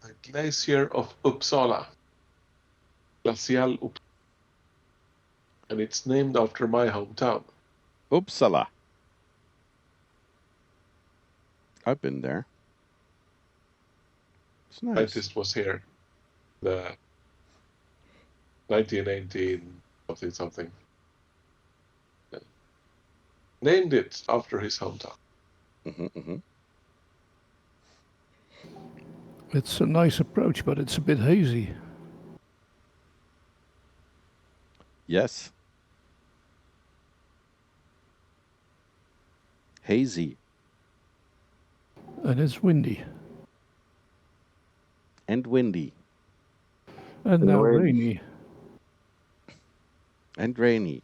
the glacier of Uppsala. Glacial Uppsala. And it's named after my hometown. Uppsala. I've been there. It's nice. Scientist was here. The 1918 something. Named it after his hometown. It's a nice approach, but it's a bit hazy. Yes. Hazy. And it's windy. And windy. And now rainy. And rainy.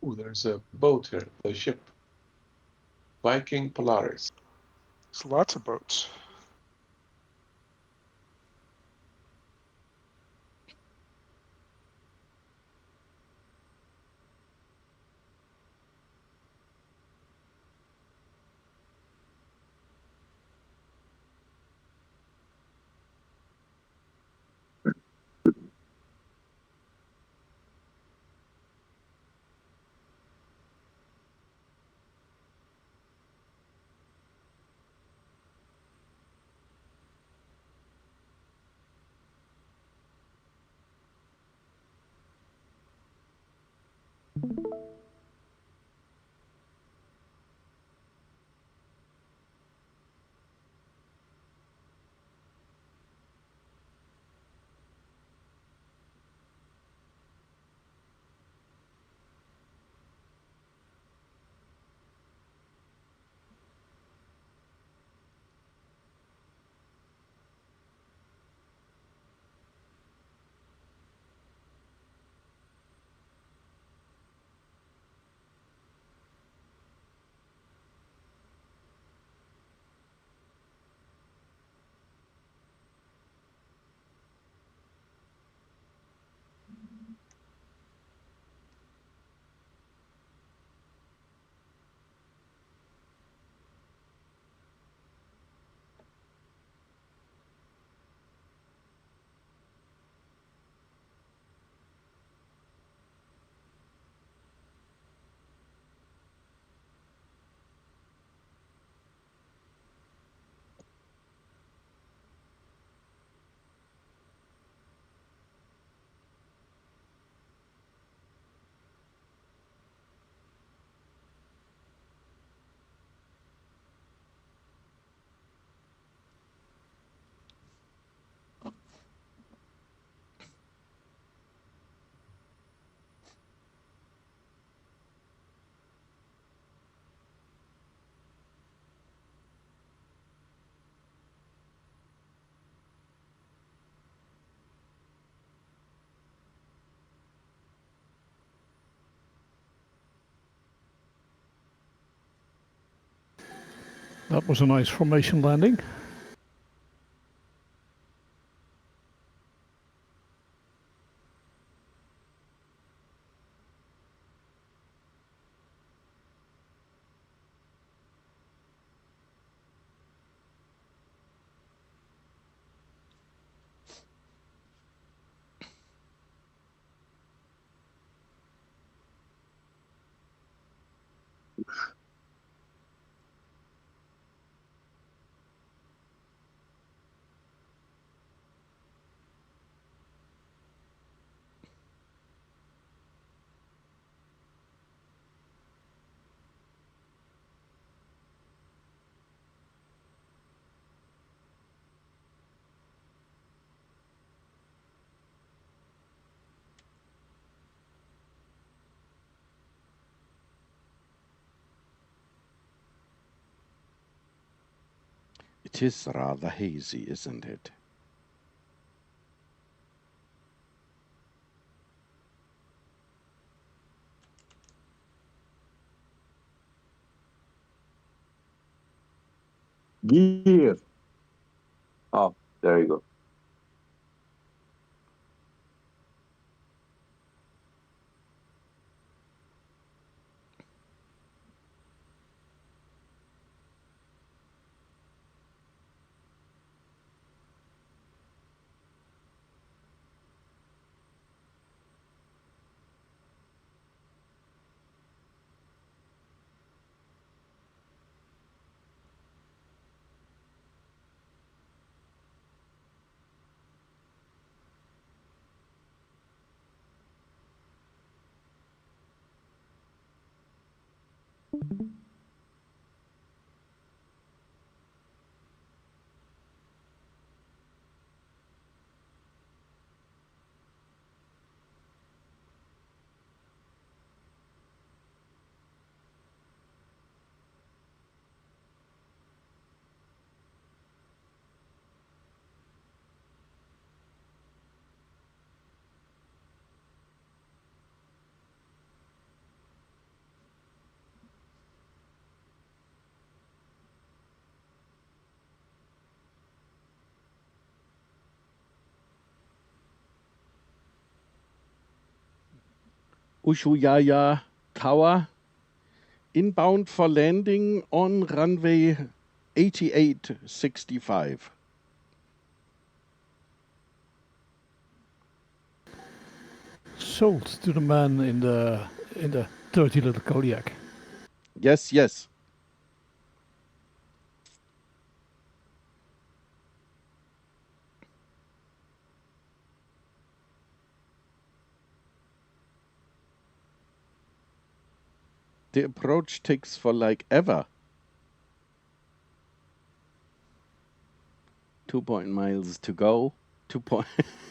Ooh, there's a boat here, the ship. Viking Polaris. There's lots of boats. That was a nice formation landing. It is rather hazy, isn't it? Gear. Oh, there you go. Ushuaia Tower, inbound for landing on runway 8865. Sold to the man in the dirty little Kodiak. Yes, yes. The approach takes for like ever. 2 miles to go.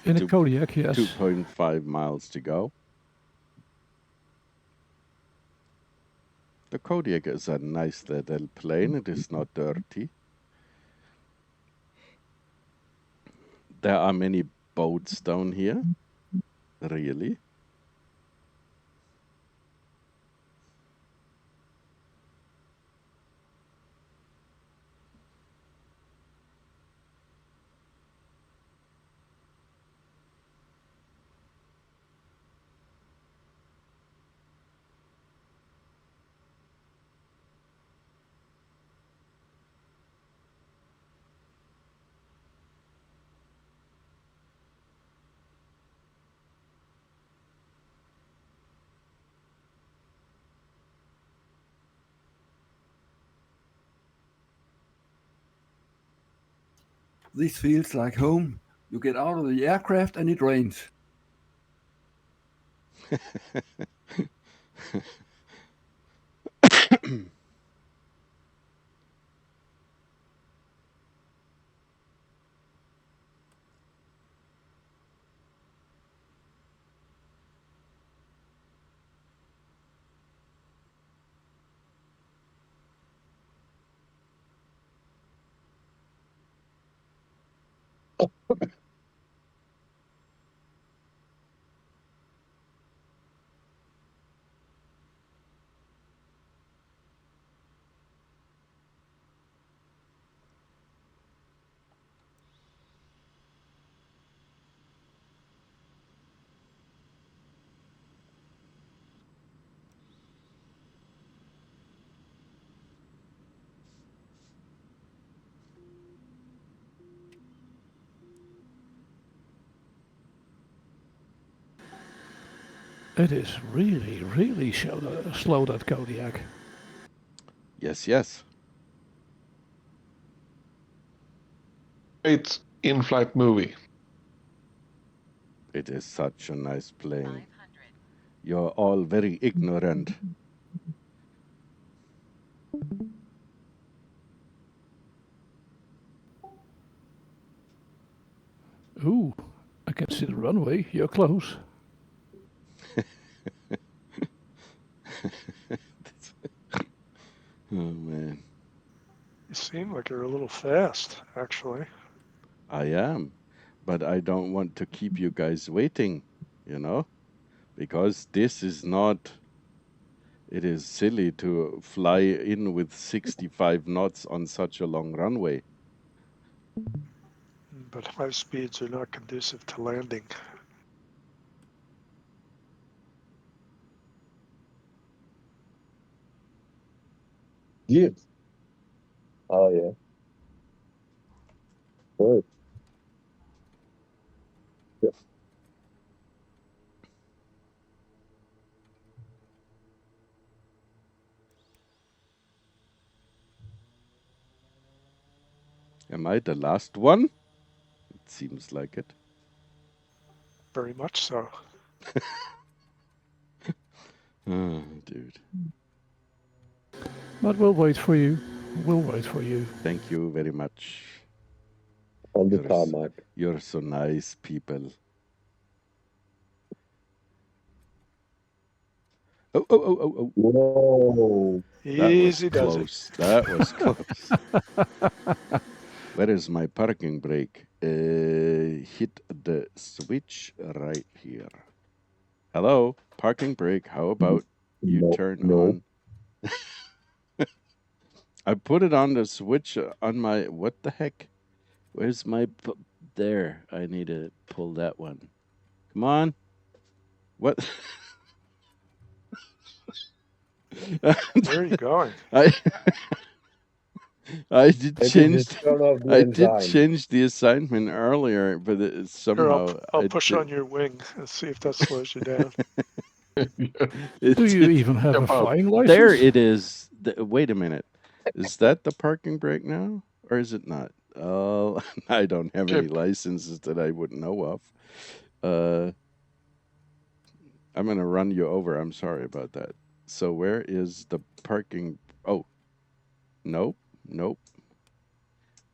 In a Kodiak, yes. 2.5 miles to go. The Kodiak is a nice little plane. It is not dirty. There are many boats down here. Really? This feels like home. You get out of the aircraft and it rains. It is really, really slow, that Kodiak. Yes, yes. Great in-flight movie. It is such a nice plane. 500. You're all very ignorant. Ooh, I can see the runway. You're close. Oh, man. You seem like you're a little fast, actually. I am. But I don't want to keep you guys waiting, you know? Because this is not... It is silly to fly in with 65 knots on such a long runway. But high speeds are not conducive to landing. Gears. Oh yeah. Good. Am I the last one? It seems like it. Very much so. Oh, dude. But we'll wait for you. We'll wait for you. Thank you very much. On the You're tarmac. You're so nice, people. Oh, oh, oh, oh, oh. Whoa. That was Easy does it. close. That was close. Where is my parking brake? Hit the switch right here. Hello, parking brake. How about you turn on? I put it on the switch on my... What the heck? Where's my... There. I need to pull that one. Come on. What? Where are you going? I did Maybe change. just turn off the I did enzyme. change the assignment earlier, but it, Here, somehow I'll push on your wing and see if that slows you down. Do you even have a flying license? There it is. Wait a minute. Is that the parking brake now, or is it not? Oh, I don't have any licenses that I would know of. I'm gonna run you over. I'm sorry about that. So where is the parking? Oh, nope, nope.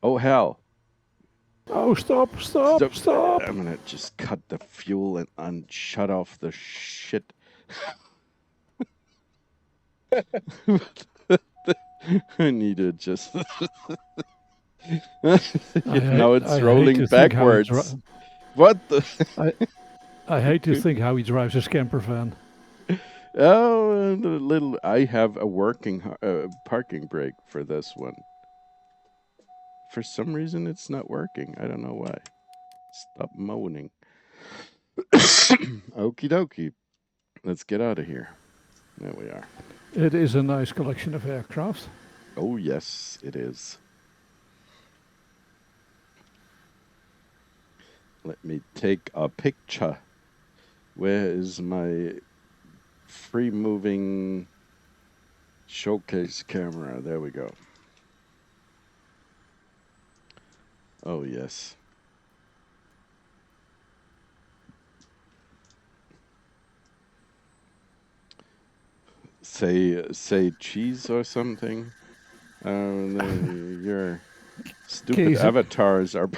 Oh hell! Oh, stop. I'm gonna just cut the fuel and shut off the shit. I need to just. Now it's rolling backwards. What the? I hate to think how he drives his camper van. Oh, the little. I have a working parking brake for this one. For some reason, it's not working. I don't know why. Stop moaning. Okie dokie. Let's get out of here. There we are. It is a nice collection of aircraft. Oh, yes, it is. Let me take a picture. Where is my free-moving showcase camera? There we go. Oh, yes. Say cheese or something. Your stupid avatars are...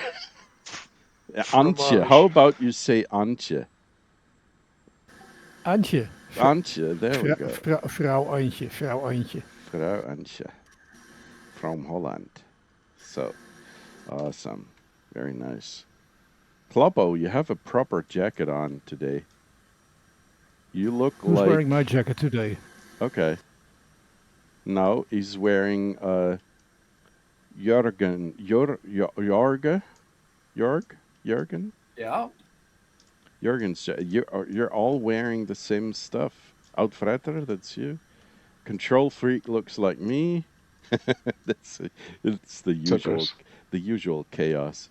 Antje. How about you say Antje? Antje. Antje, there we go. Vrouw Antje. Vrouw Antje. Vrouw Antje. From Holland. So, awesome. Very nice. Kloppo, you have a proper jacket on today. You look Who's like... wearing my jacket today? Okay. No, he's wearing Jurgen. Jurgen? Yeah. Jurgen's. You're all wearing the same stuff. Uitvreter, that's you. Control Freak looks like me. It's the usual chaos.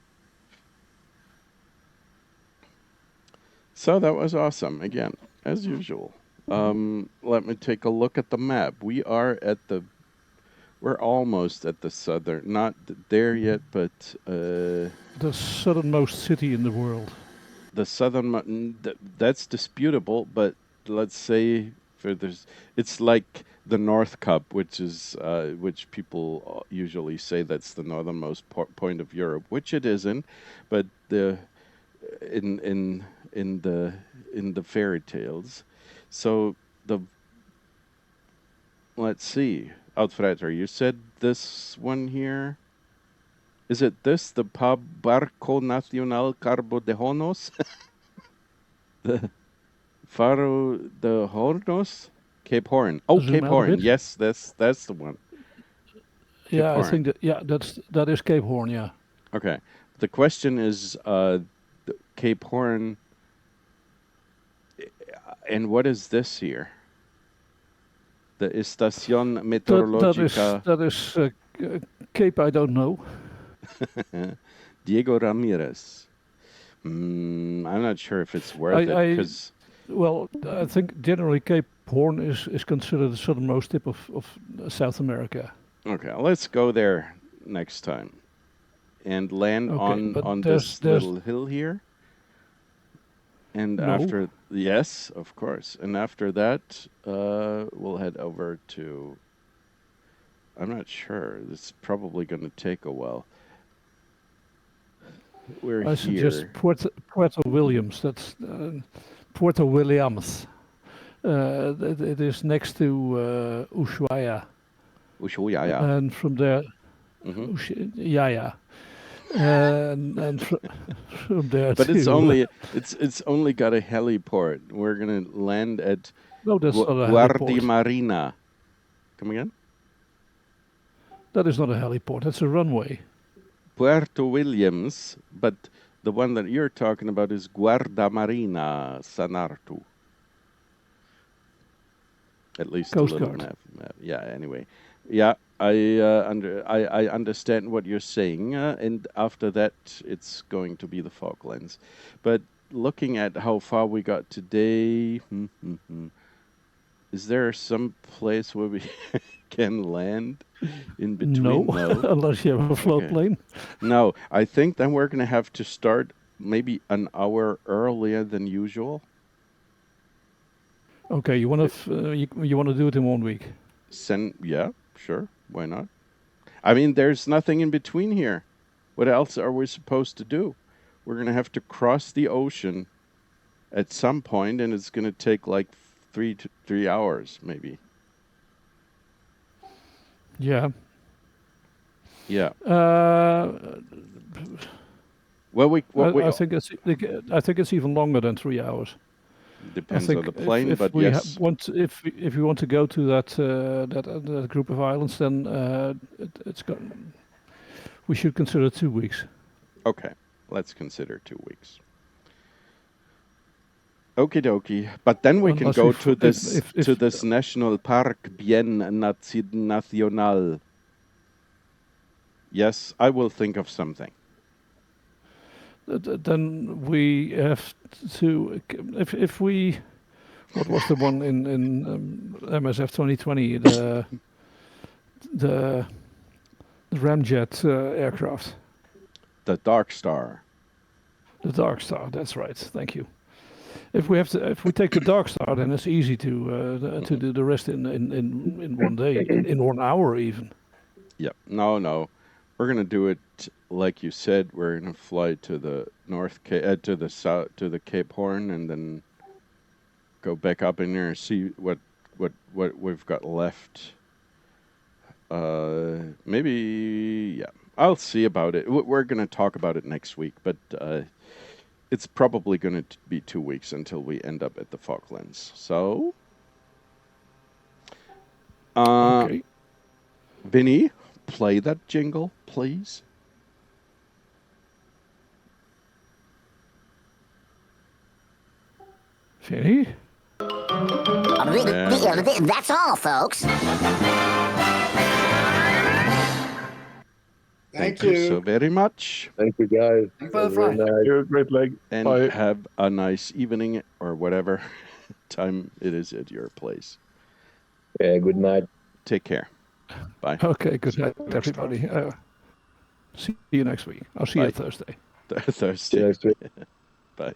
So that was awesome. Again, as usual. Let me take a look at the map. We're almost at the southern, not there yet, but The southernmost city in the world. the southern. That's disputable, but let's say it's like the North Cup, which people usually say that's the northernmost point of Europe, which it isn't, but in the fairy tales. So let's see, Uitvreter, you said this one here. Is it this, the Barco Nacional Carbo de Hornos? The Faro de Hornos? Cape Horn. Oh, Zoom Cape out a Horn. bit. Yes, that's the one. Yeah, Horn. I think that is Cape Horn. Yeah. Okay. The question is Cape Horn, and what is this here? The Estación Meteorológica. That is Cape. I don't know. Diego Ramirez. I'm not sure if it's worth it because. Well, I think generally Cape Horn is considered the southernmost tip of South America. Okay, let's go there next time, and land on this little hill here. And no. Yes, of course. And after that, we'll head over to. I'm not sure. It's probably going to take a while. I suggest Puerto Williams. That's Puerto Williams. It is next to Ushuaia. Ushuaia. And from there, Mm-hmm. and from there. But it's only got a heliport. We're gonna land at Guardimarina. Come again? That is not a heliport. That's a runway. Puerto Williams, but the one that you're talking about is Guardamarina Sanartu. At least Coast a little Guard. map. Yeah. Anyway, yeah. I understand what you're saying, and after that, it's going to be the Falklands. But looking at how far we got today, is there some place where we can land in between? No, unless you have a float plane. No, I think then we're going to have to start maybe an hour earlier than usual. Okay, you want to do it in 1 week? Yeah, sure. Why not? I mean, there's nothing in between here. What else are we supposed to do? We're going to have to cross the ocean at some point, and it's going to take like 3 hours, maybe. Yeah. Yeah. Well, I think it's even longer than 3 hours. Depends on the plane, if we want to go to that group of islands, then we should consider 2 weeks. Okay, let's consider 2 weeks. Okie dokie, but then we can go to this national park bien nacional. Yes, I will think of something. Then we have to, if we, what was the one in MSF 2020, the ramjet aircraft? The Dark Star. The Dark Star, that's right. Thank you. If we take the Dark Star, then it's easy to do the rest in 1 day, in 1 hour even. Yeah. No. We're gonna do it like you said. We're gonna fly to the to the Cape Horn, and then go back up in there and see what we've got left. Maybe, yeah. I'll see about it. We're gonna talk about it next week, but it's probably gonna be 2 weeks until we end up at the Falklands. So, Okay. Vinny, play that jingle, please. Vinny? That's all, folks. Thank you so very much. Thank you, guys. Thank you for the flight. You're a great leg. And Bye. have a nice evening or whatever. time it is at your place. Yeah, good night. Take care. Bye. Okay, good night, Next time. everybody. See you next week. I'll see you Bye. Thursday. See you Thursday. next week. Bye.